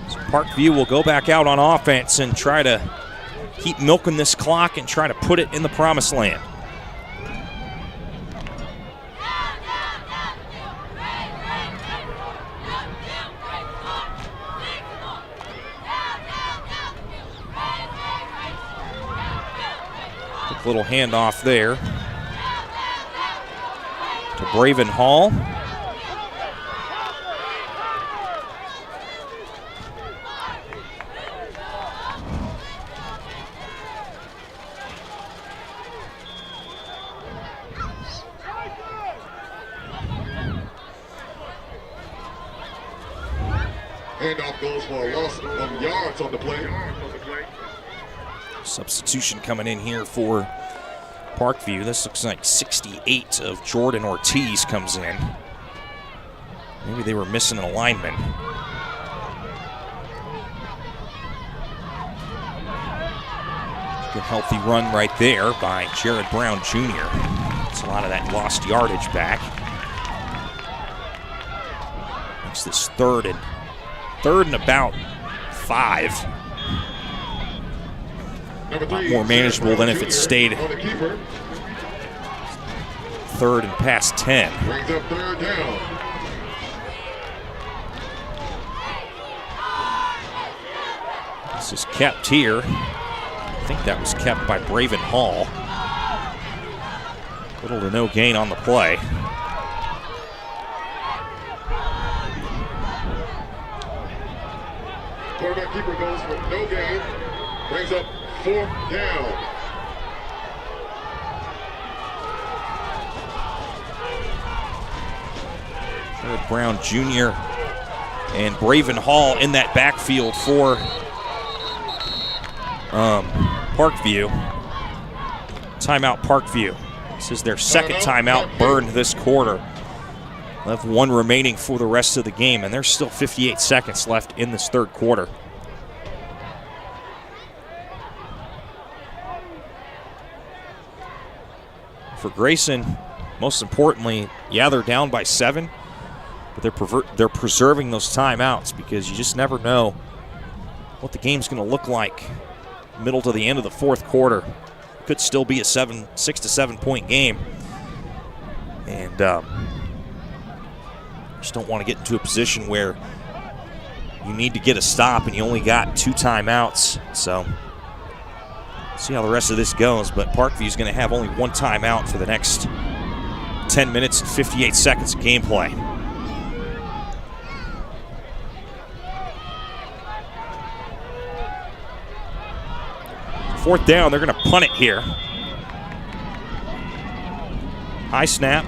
So Parkview will go back out on offense and try to keep milking this clock and try to put it in the promised land. Quick little handoff there to Braven Hall. Handoff goes for a loss of yards on the play. Substitution coming in here for Parkview. This looks like 68 of Jordan Ortiz comes in. Maybe they were missing an lineman. Good healthy run right there by Jared Brown Jr. It's a lot of that lost yardage back. Makes this third and about 5. A lot more manageable than if it stayed 3rd and past 10. Brings up 3rd down. This is kept here. I think that was kept by Braven Hall. Little to no gain on the play. Quarterback keeper goes for no gain. Brings up 4th down. Jared Brown Jr. and Braven Hall in that backfield for Parkview. Timeout Parkview. This is their second timeout burned this quarter. They'll have 1 remaining for the rest of the game, and there's still 58 seconds left in this third quarter. for Grayson, most importantly, yeah, they're down by 7, but they're preserving those timeouts because you just never know what the game's going to look like middle to the end of the fourth quarter. Could still be a 6 to 7 point game. And just don't want to get into a position where you need to get a stop and you only got 2 timeouts. So see how the rest of this goes, but Parkview's going to have only 1 timeout for the next 10 minutes and 58 seconds of gameplay. Fourth down, they're going to punt it here. High snap.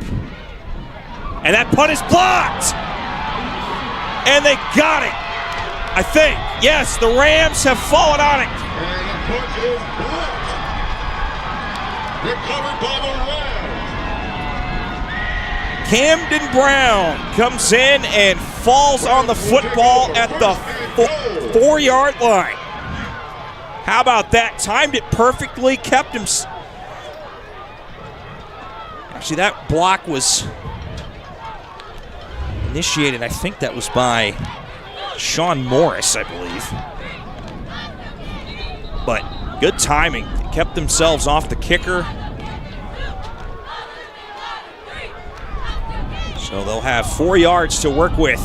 And that punt is blocked! And they got it, I think. Yes, the Rams have fallen on it. And the punt is blocked. Recovered by the Rams. Camden Brown comes in and falls on the football at the 4-yard line. How about that? Timed it perfectly, kept him. Actually, that block was initiated, I think that was by Sean Morris, I believe. But good timing. They kept themselves off the kicker. So they'll have 4 yards to work with.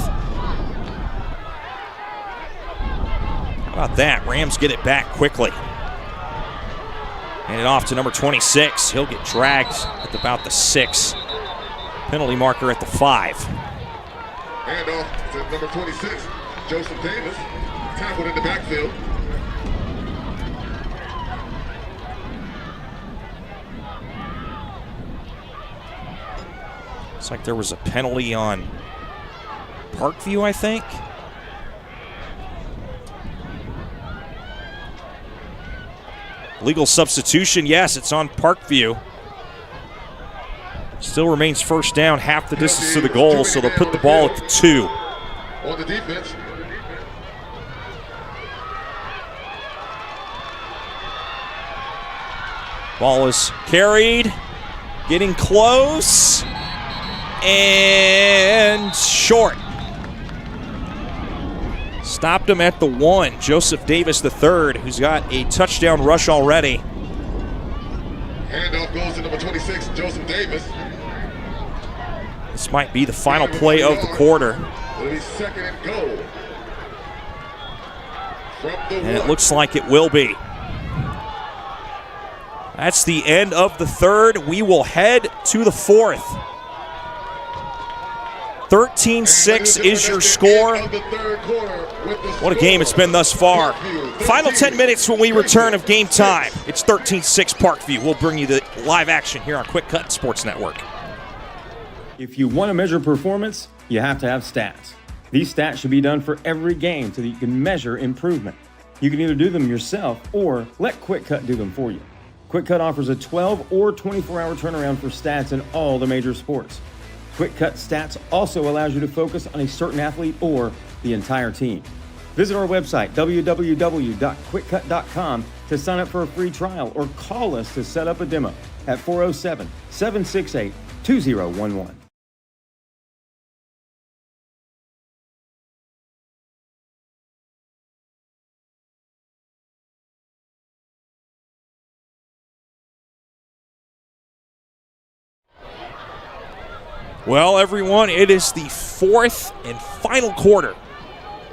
How about that? Rams get it back quickly. Hand it off to number 26. He'll get dragged at about the 6. Penalty marker at the 5. Hand off to number 26, Joseph Davis. Tackled in the backfield. Looks like there was a penalty on Parkview, I think. Legal substitution, yes, it's on Parkview. Still remains first down, half the distance to the goal, so they'll put the ball at the 2. On the defense. Ball is carried, getting close, and short. Stopped him at the 1. Joseph Davis III, who's got a touchdown rush already. Handoff goes to number 26, Joseph Davis. This might be the final play of the quarter. It'll be second and goal. And it looks like it will be. That's the end of the third. We will head to the fourth. 13-6 is your score. What a game it's been thus far. Final 10 minutes when we return of game time. It's 13-6 Parkview. We'll bring you the live action here on QwikCut Sports Network. If you want to measure performance, you have to have stats. These stats should be done for every game so that you can measure improvement. You can either do them yourself or let QwikCut do them for you. QwikCut offers a 12 or 24-hour turnaround for stats in all the major sports. QwikCut Stats also allows you to focus on a certain athlete or the entire team. Visit our website, www.QwikCut.com, to sign up for a free trial or call us to set up a demo at 407-768-2011. Well, everyone, it is the fourth and final quarter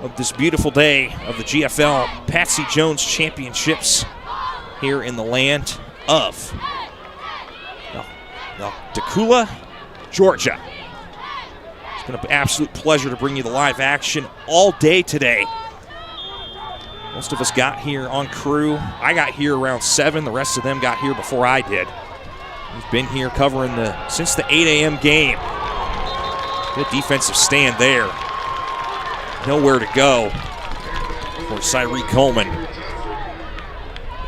of this beautiful day of the GFL Patsy Jones Championships here in the land of Tacoma, Georgia. It's been an absolute pleasure to bring you the live action all day today. Most of us got here on crew. I got here around 7. The rest of them got here before I did. We've been here covering since the 8 a.m. game. Good defensive stand there. Nowhere to go for Cyree Coleman.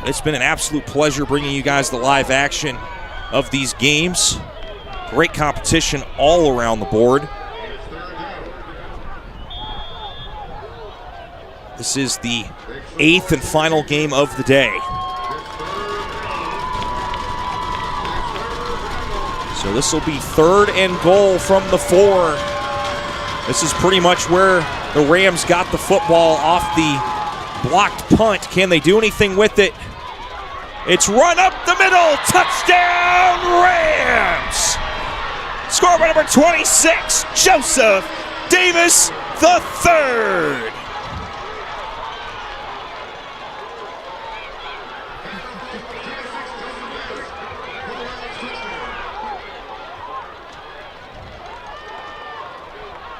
It's been an absolute pleasure bringing you guys the live action of these games. Great competition all around the board. This is the 8th and final game of the day. So this will be 3rd and goal from the 4. This is pretty much where the Rams got the football off the blocked punt. Can they do anything with it? It's run up the middle. Touchdown, Rams! Scored by number 26, Joseph Davis III.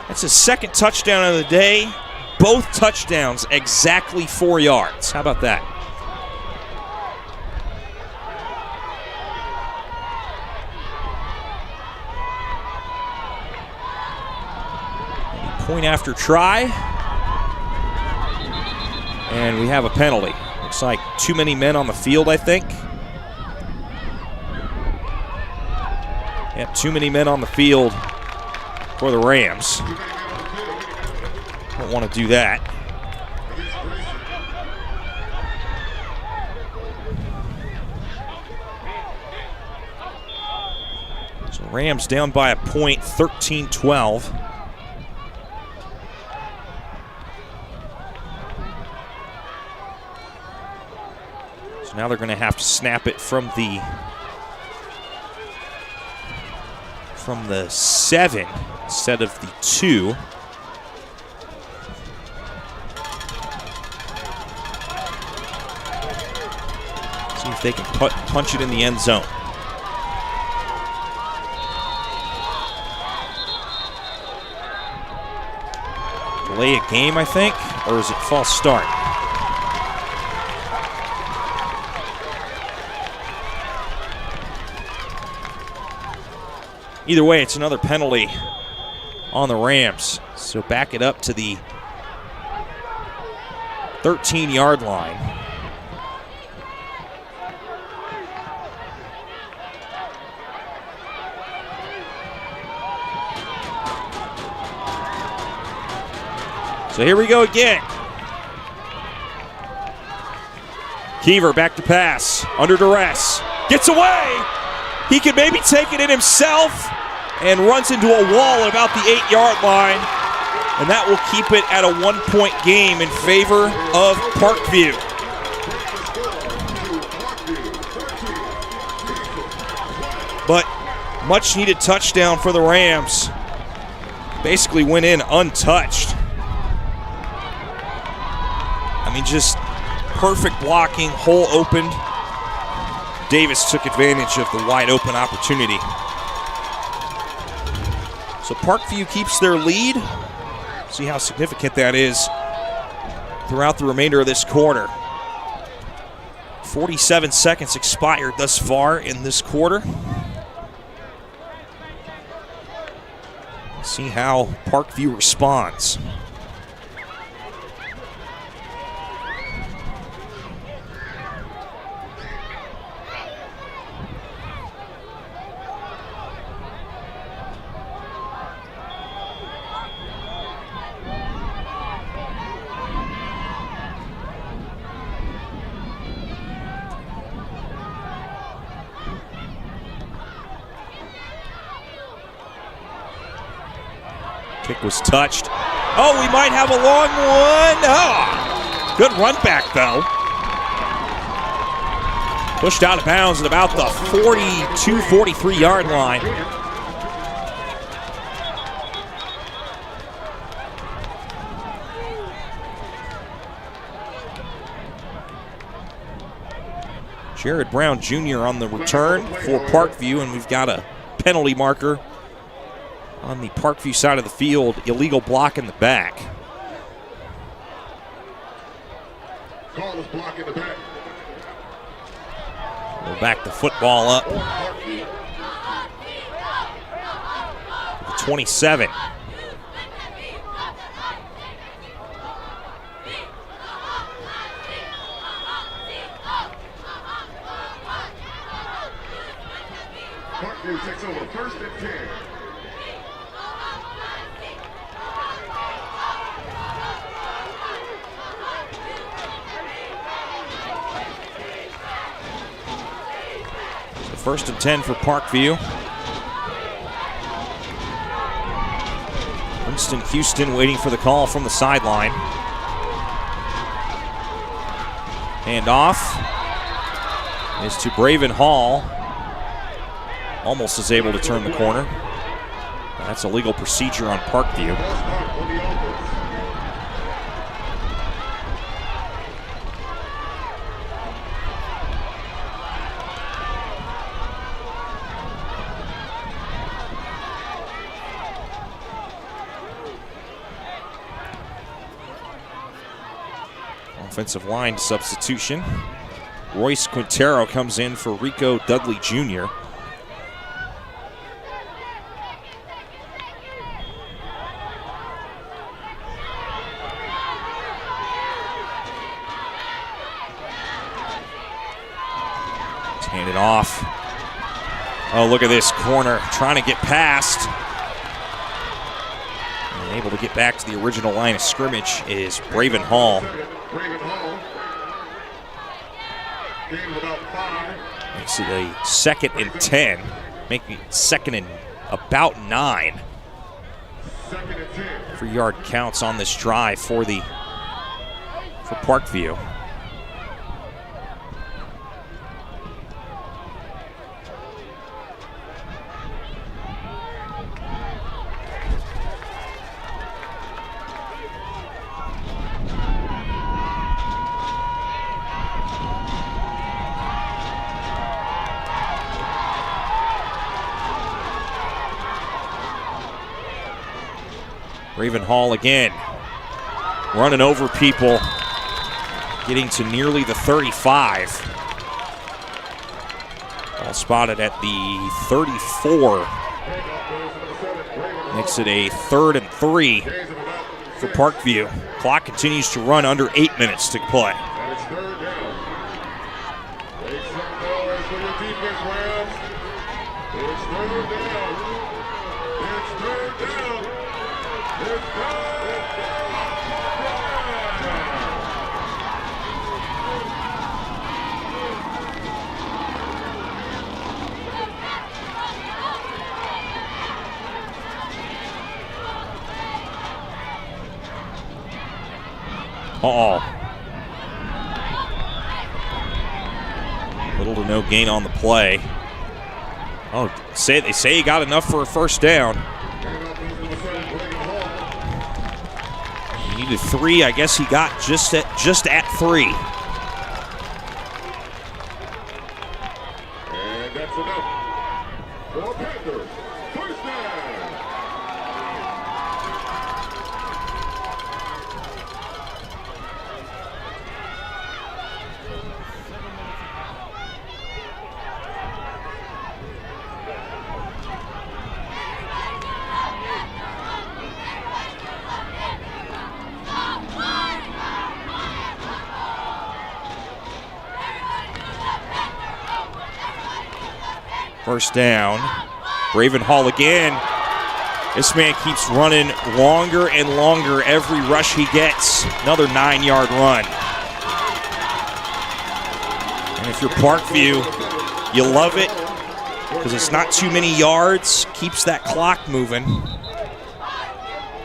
That's his 2nd touchdown of the day. Both touchdowns exactly 4 yards. How about that? Point after try. And we have a penalty. Looks like too many men on the field, I think. Yeah, too many men on the field for the Rams. Don't want to do that. So Rams down by a point, 13-12. So now they're going to have to snap it from the 7 instead of the 2. See if they can punch it in the end zone. Delay a game, I think, or is it false start? Either way, it's another penalty on the Rams. So back it up to the 13-yard line. So here we go again. Keever back to pass, under duress, gets away. He could maybe take it in himself and runs into a wall at about the 8-yard line. And that will keep it at a 1-point game in favor of Parkview. But much needed touchdown for the Rams. Basically went in untouched. I mean, just perfect blocking, hole opened. Davis took advantage of the wide open opportunity. So Parkview keeps their lead. See how significant that is throughout the remainder of this quarter. 47 seconds expired thus far in this quarter. See how Parkview responds. Kick was touched. Oh, we might have a long one. Oh, good run back, though. Pushed out of bounds at about the 42, 43-yard line. Jared Brown Jr. on the return for Parkview, and we've got a penalty marker on the Parkview side of the field, illegal block in the back. Call is block in the back. We'll back the football up. The 27. Parkview takes over 1st and 10. So 1st and 10 for Parkview. Justin Houston waiting for the call from the sideline. Handoff is to Braven Hall. Almost is able to turn the corner. That's a legal procedure on Parkview. Offensive line substitution. Royce Quintero comes in for Rico Dudley Jr. Hand it off. Oh, look at this corner trying to get past. And able to get back to the original line of scrimmage is Braven Hall. Makes it a 2nd and 10. Making it 2nd and about 9. 3-yard counts on this drive for Parkview. Braven Hall again, running over people, getting to nearly the 35. Ball spotted at the 34. Makes it a 3rd and 3 for Parkview. Clock continues to run under 8 minutes to play. Little to no gain on the play. Oh, they say he got enough for a first down. He needed 3. I guess he got just at 3. And that's enough for Panthers. First down. First down. Braven Hall again. This man keeps running longer and longer every rush he gets. Another 9-yard run. And if you're Parkview, you love it because it's not too many yards, keeps that clock moving.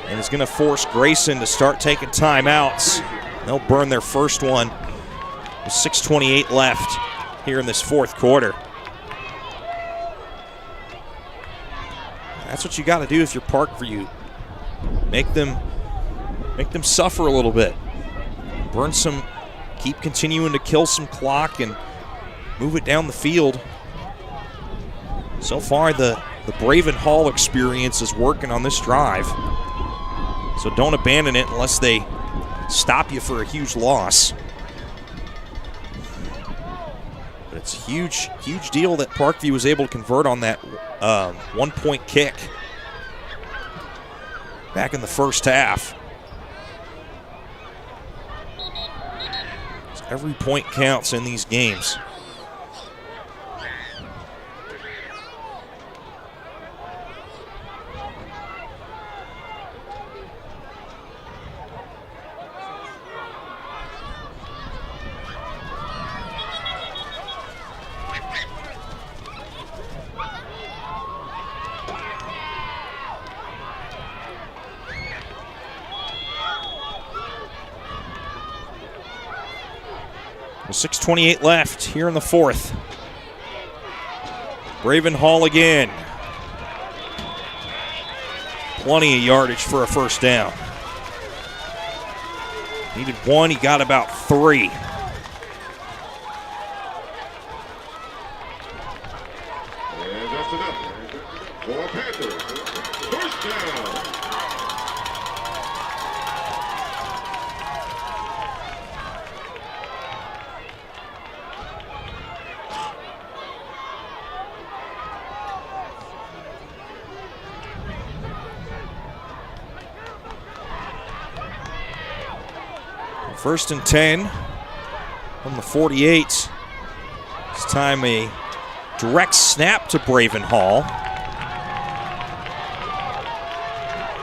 And it's going to force Grayson to start taking timeouts. They'll burn their first one with 6:28 left here in this 4th quarter. That's what you got to do if you're Parkview. Make them suffer a little bit. Burn some, keep continuing to kill some clock and move it down the field. So far, the Braven Hall experience is working on this drive. So don't abandon it unless they stop you for a huge loss. But it's a huge deal that Parkview was able to convert on that 1-point kick back in the first half. Every point counts in these games. 6:28 left here in the fourth. Braven Hall again. Plenty of yardage for a first down. Needed one, he got about 3. And that's enough for Panthers. First down. First and 10 from the 48. This time a direct snap to Braven Hall.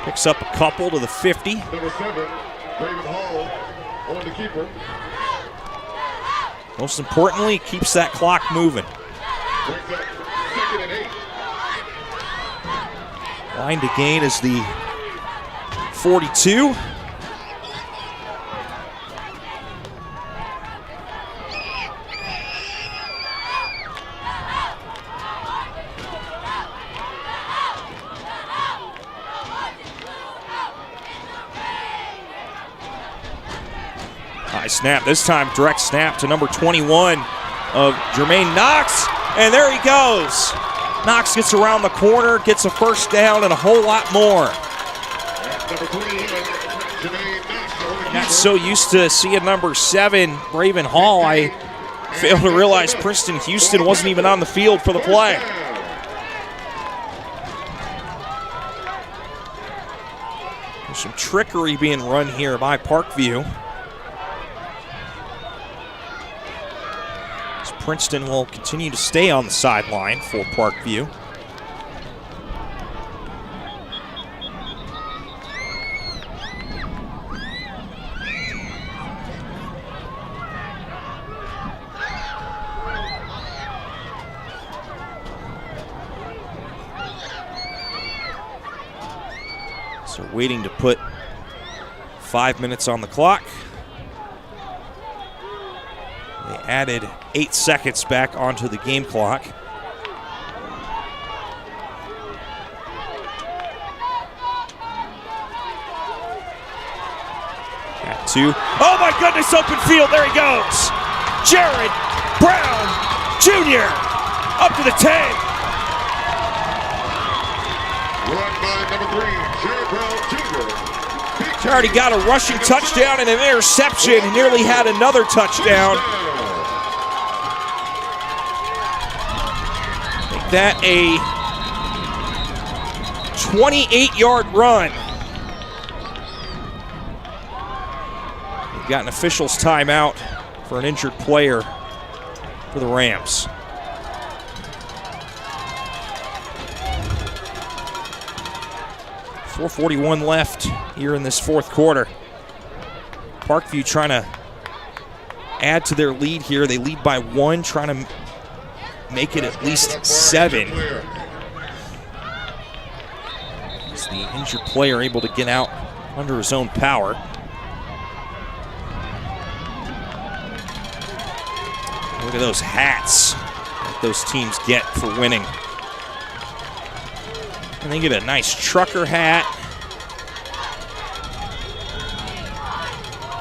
Picks up a couple to the 50. Number 7, Braven Hall on the keeper. Most importantly, keeps that clock moving. Brings up 2nd and 8. Line to gain is the 42. High snap, this time direct snap to number 21 of Jermaine Knox, and there he goes. Knox gets around the corner, gets a first down and a whole lot more. Number 21, Jermaine Knox. Got so used to seeing number 7, Braven Hall, I failed to realize Princeton Houston wasn't even on the field for the play. There's some trickery being run here by Parkview. Princeton will continue to stay on the sideline for Parkview. So waiting to put 5 minutes on the clock. They added 8 seconds back onto the game clock. Got 2. Oh my goodness, open field, there he goes. Jared Brown Jr. up to the 10. Run by number 3, Jared Brown Jr. He already got a rushing touchdown and an interception. He nearly had another touchdown. Make that a 28-yard run. We've got an official's timeout for an injured player for the Rams. .441 left here in this fourth quarter. Parkview trying to add to their lead here. They lead by 1, trying to make it at least 7. Is the injured player able to get out under his own power? Look at those hats that those teams get for winning. And they get a nice trucker hat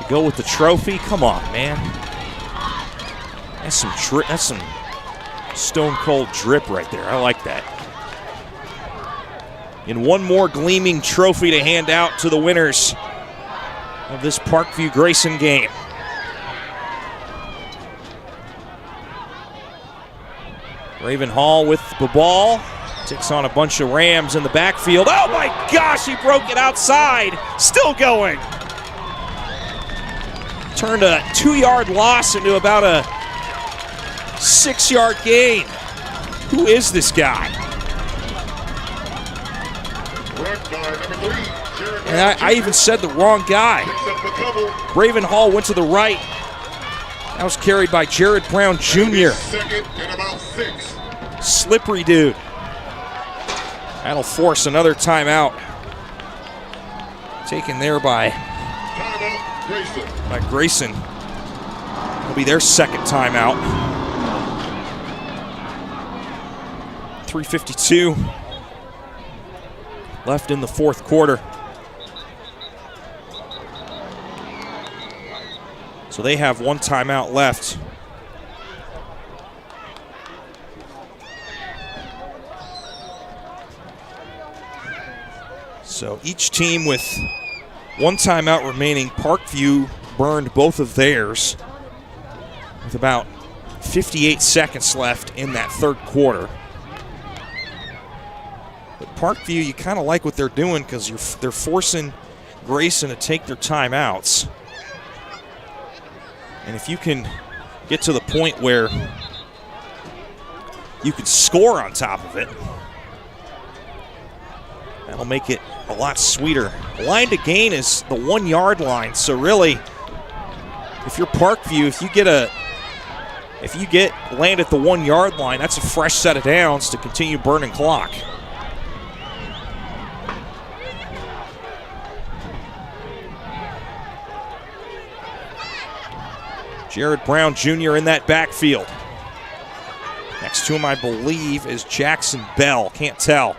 to go with the trophy. Come on, man. That's some stone cold drip right there. I like that. And one more gleaming trophy to hand out to the winners of this Parkview Grayson game. Braven Hall with the ball. Takes on a bunch of Rams in the backfield. Oh my gosh, he broke it outside. Still going. Turned a 2-yard loss into about a 6-yard gain. Who is this guy? And I even said the wrong guy. Braven Hall went to the right. That was carried by Jared Brown Jr. Second and about 6. Slippery dude. That'll force another timeout. Taken there by Timeout, Grayson. Grayson. It'll be their second timeout. 3:52 left in the fourth quarter. So they have one timeout left. So each team with one timeout remaining. Parkview burned both of theirs with about 58 seconds left in that third quarter. But Parkview, you kind of like what they're doing because they're forcing Grayson to take their timeouts. And if you can get to the point where you can score on top of it, that'll make it a lot sweeter. The line to gain is the 1 yard line. So really, if you're Parkview, if you get land at the 1 yard line, that's a fresh set of downs to continue burning clock. Jared Brown Jr. in that backfield. Next to him, I believe, is Jackson Bell. Can't tell.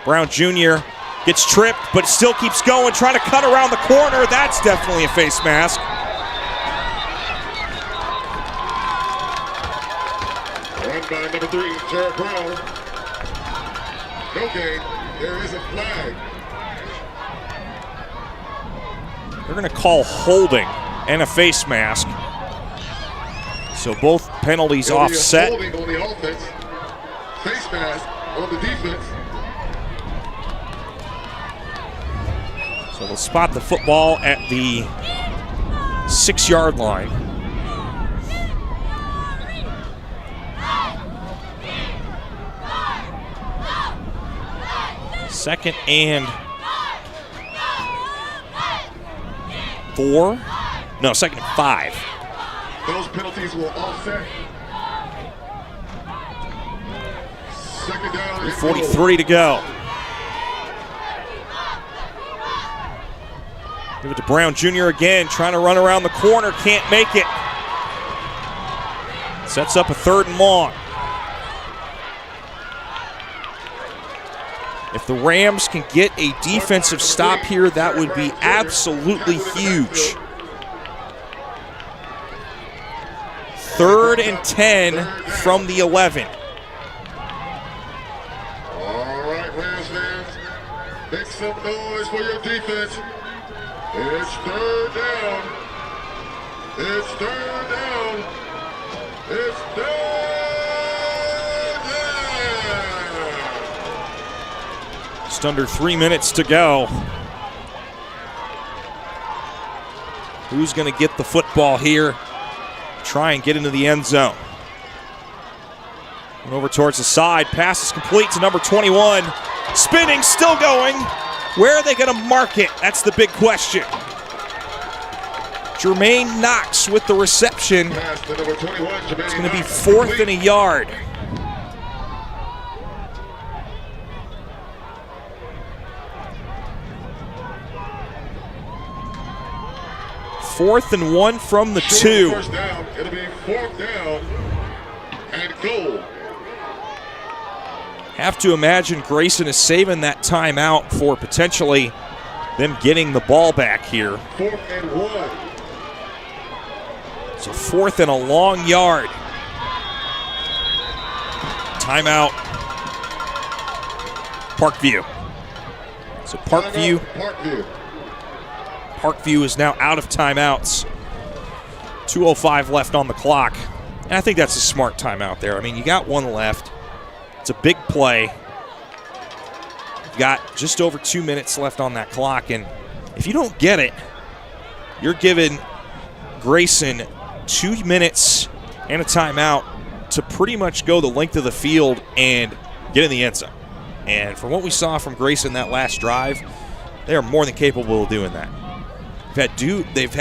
Brown Jr. gets tripped, but still keeps going, trying to cut around the corner. That's definitely a face mask. Run by number 3, Jared Brown. No game. There is a flag. They're going to call holding and a face mask. So both penalties offset. Holding on the offense, face mask on the defense. So they'll spot the football at the 6 yard line. Second and 4. No, second and 5. Those penalties will offset. Second down and 43 to go. Give it to Brown Jr. again, trying to run around the corner, can't make it. Sets up a 3rd and long. If the Rams can get a defensive stop here, that would be absolutely huge. 3rd and 10 from the 11. All right, Rams fans, make some noise for your defense. It's 3rd down. It's 3rd down. It's 3rd down. Just under 3 minutes to go. Who's going to get the football here? Try and get into the end zone. And over towards the side. Pass is complete to number 21. Spinning, still going. Where are they going to mark it? That's the big question. Jermaine Knox with the reception. It's going to be 4th and a yard. Fourth and 1 from the 2. First down. It'll be 4th down and goal. Have to imagine Grayson is saving that timeout for potentially them getting the ball back here. 4th and 1. So 4th and a long yard. Timeout. Parkview. So Parkview is now out of timeouts. 2:05 left on the clock. And I think that's a smart timeout there. I mean, you got one left. It's a big play. You got just over 2 minutes left on that clock. And if you don't get it, you're giving Grayson 2 minutes and a timeout to pretty much go the length of the field and get in the end zone. And from what we saw from Grayson that last drive, they are more than capable of doing that. They've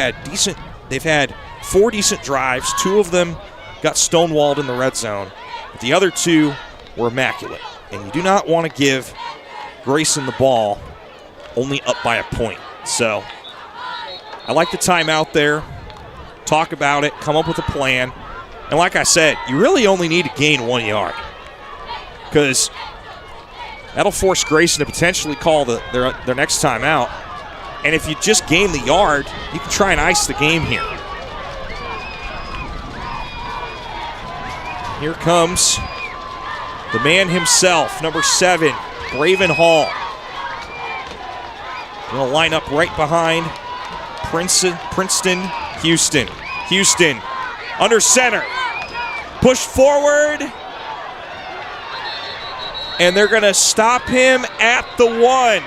had 4 decent drives. 2 of them got stonewalled in the red zone. But the other 2 were immaculate. And you do not want to give Grayson the ball only up by a point. So I like the timeout there. talk about it, come up with a plan. And like I said, you really only need to gain 1 yard because that'll force Grayson to potentially call their next time out. And if you just gain the yard, you can try and ice the game here. Here comes the man himself, number 7, Braven Hall. Going to line up right behind Princeton, Houston. Houston under center. Push forward. And they're going to stop him at the 1.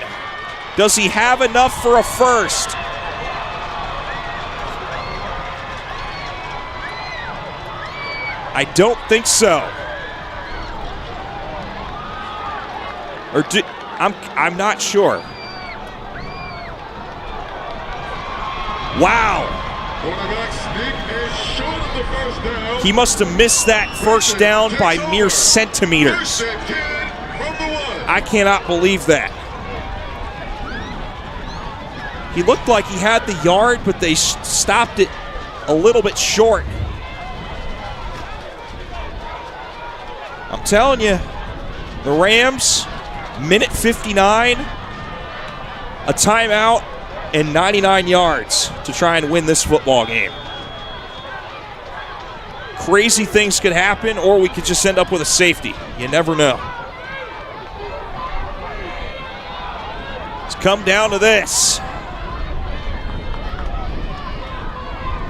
Does he have enough for a first? I don't think so. Or I'm not sure. Wow. He must have missed that first down by mere centimeters. I cannot believe that. He looked like he had the yard, but they stopped it a little bit short. I'm telling you, the Rams, minute 59, a timeout, and 99 yards to try and win this football game. Crazy things could happen, or we could just end up with a safety. You never know. It's come down to this.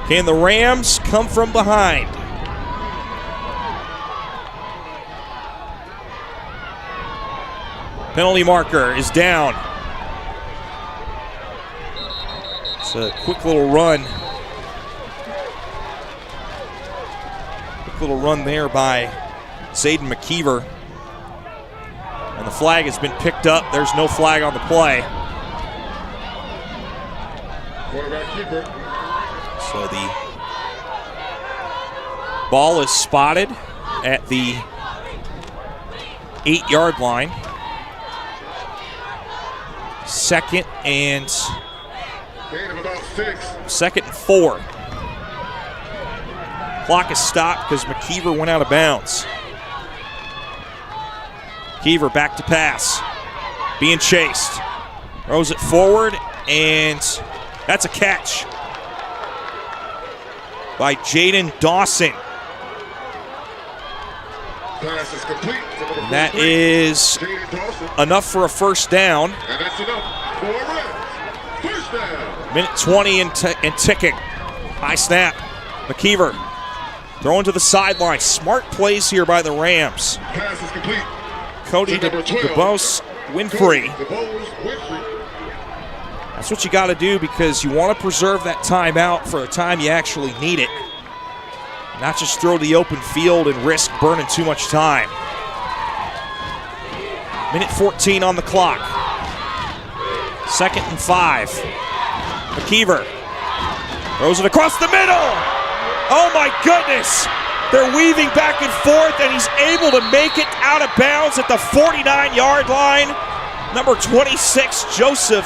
Can the Rams come from behind? Penalty marker is down. It's a quick little run. Quick little run there by Zayden McKeever. And the flag has been picked up. There's no flag on the play. So the ball is spotted at the 8-yard line. Second and 4. Clock is stopped because McKeever went out of bounds. McKeever back to pass. Being chased. Throws it forward, and that's a catch by Jaden Dawson. Pass is complete. And that is enough for a first down. And that's enough for a Rams. First down. Minute 20 and ticking. High snap. McKeever throwing to the sideline. Smart plays here by the Rams. Pass is complete. Cody DeBose Winfrey. That's what you got to do because you want to preserve that timeout for a time you actually need it. Not just throw the open field and risk burning too much time. Minute 14 on the clock. 2nd and 5. McKeever throws it across the middle. Oh my goodness. They're weaving back and forth, and he's able to make it out of bounds at the 49-yard line. Number 26, Joseph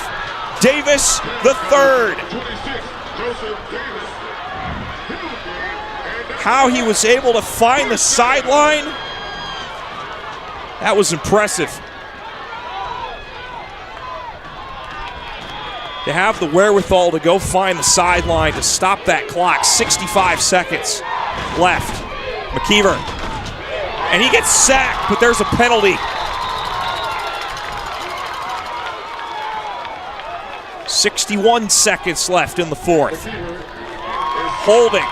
Davis III. How he was able to find the sideline, that was impressive. To have the wherewithal to go find the sideline to stop that clock. 65 seconds left. McKeever. And he gets sacked, but there's a penalty. 61 seconds left in the 4th. Holding.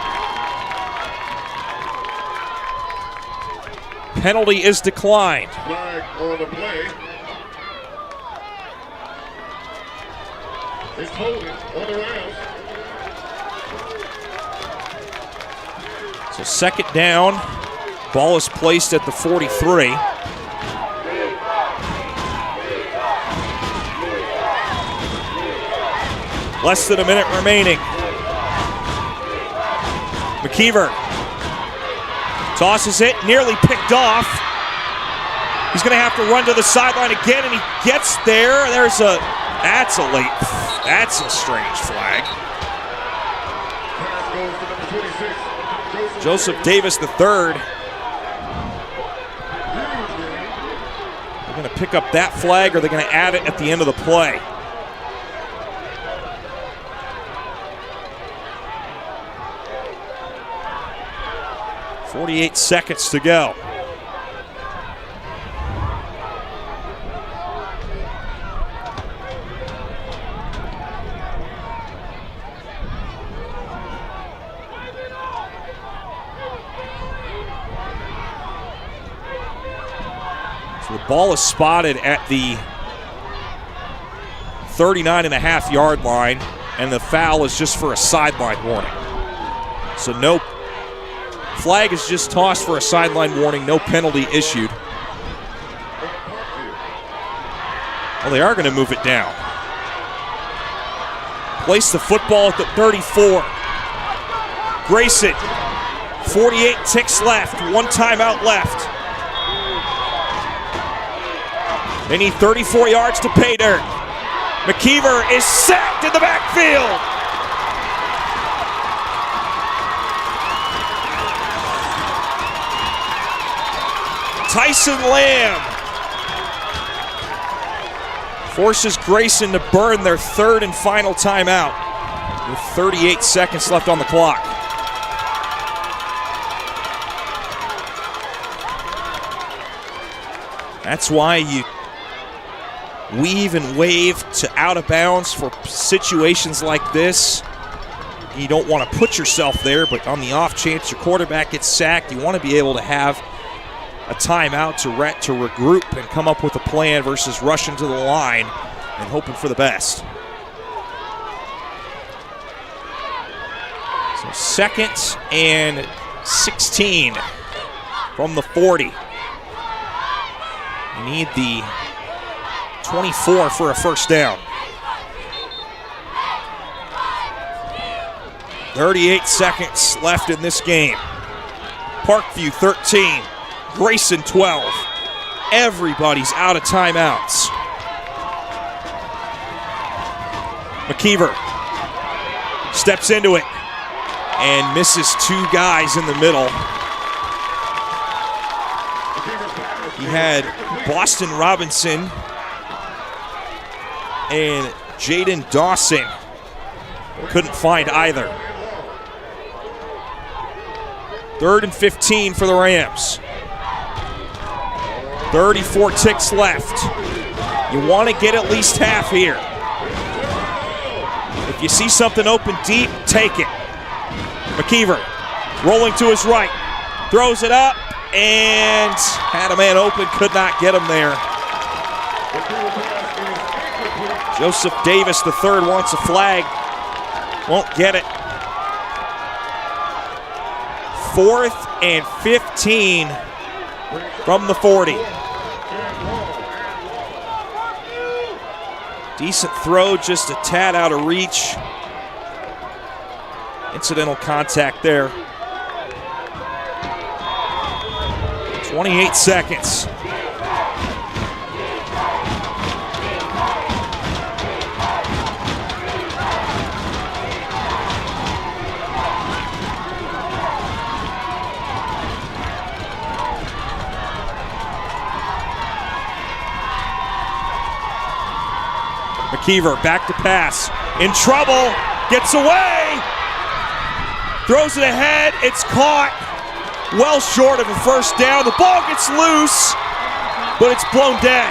Penalty is declined. Flag on the play. It's holding on the Rams. So 2nd down. Ball is placed at the 43. Less than a minute remaining. McKeever tosses it, nearly picked off. He's going to have to run to the sideline again, and he gets there. That's a strange flag. goes to number 26. Joseph Davis III. They're going to pick up that flag, or they're going to add it at the end of the play. .48 seconds to go. So the ball is spotted at the 39.5-yard line, and the foul is just for a sideline warning. So no flag is just tossed for a sideline warning, no penalty issued. Well, they are going to move it down. Place the football at the 34. Grayson, 48 ticks left, one timeout left. They need 34 yards to pay dirt. McKeever is sacked in the backfield. Tyson Lamb forces Grayson to burn their third and final timeout with 38 seconds left on the clock. That's why you weave and wave to out of bounds for situations like this. You don't want to put yourself there, but on the off chance your quarterback gets sacked, you want to be able to have a timeout to regroup and come up with a plan versus rushing to the line and hoping for the best. So 2nd and 16 from the 40. You need the 24 for a first down. 38 seconds left in this game. Parkview 13, Grayson 12. Everybody's out of timeouts. McKeever steps into it and misses two guys in the middle. He had Boston Robinson and Jaden Dawson. Couldn't find either. 3rd and 15 for the Rams. 34 ticks left. You want to get at least half here. If you see something open deep, take it. McKeever rolling to his right. Throws it up and had a man open, could not get him there. Joseph Davis III wants a flag. Won't get it. 4th and 15 from the 40. Decent throw, just a tad out of reach. Incidental contact there. 28 seconds. McKeever back to pass. In trouble. Gets away. Throws it ahead. It's caught. Well short of a first down. The ball gets loose, but it's blown dead.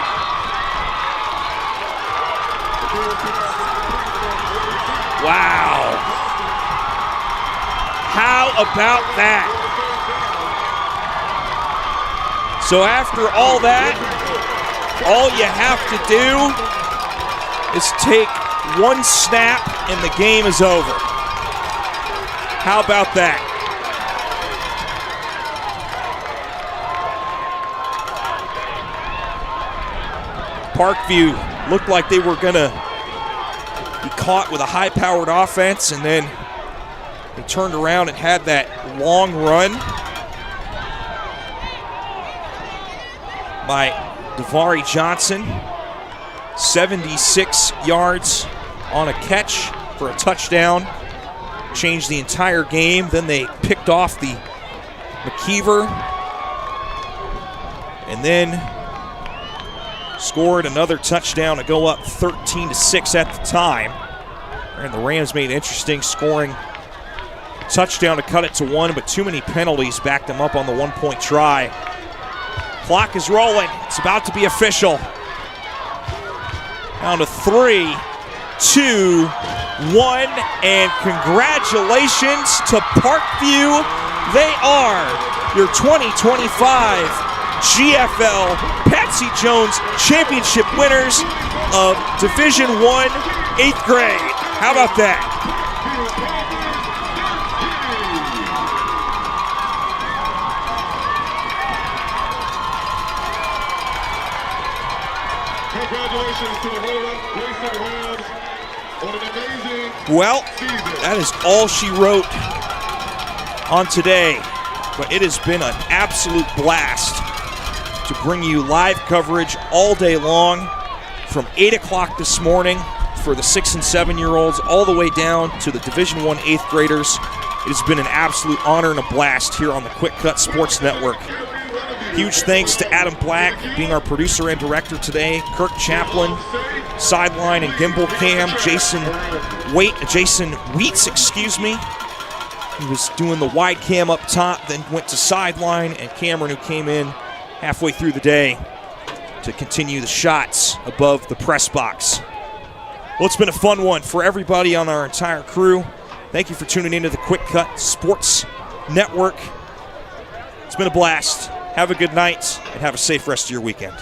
Wow. How about that? So after all that, all you have to do is take one snap and the game is over. How about that? Parkview looked like they were going to be caught with a high-powered offense, and then they turned around and had that long run by Davari Johnson. 76 yards on a catch for a touchdown. changed the entire game. Then they picked off the McKeever and then scored another touchdown to go up 13-6 at the time. And the Rams made an interesting scoring touchdown to cut it to 1, but too many penalties backed them up on the 1-point try. Clock is rolling. It's about to be official. Down to 3, 2, 1, and congratulations to Parkview. They are your 2025 GFL Patsy Jones Championship winners of Division I 8th grade. How about that? Congratulations to the winner, Grayson Rams, on an amazing Well, season. that is all she wrote on today, but it has been an absolute blast to bring you live coverage all day long from 8 o'clock this morning for the 6 and 7-year-olds all the way down to the Division I 8th graders. It has been an absolute honor and a blast here on the QwikCut Sports Network. Huge thanks to Adam Black being our producer and director today, Kirk Chaplin, sideline and gimbal cam, Jason Wheats, He was doing the wide cam up top, then went to sideline, and Cameron, who came in halfway through the day to continue the shots above the press box. Well, it's been a fun one for everybody on our entire crew. Thank you for tuning into the QwikCut Sports Network. It's been a blast. Have a good night and have a safe rest of your weekend.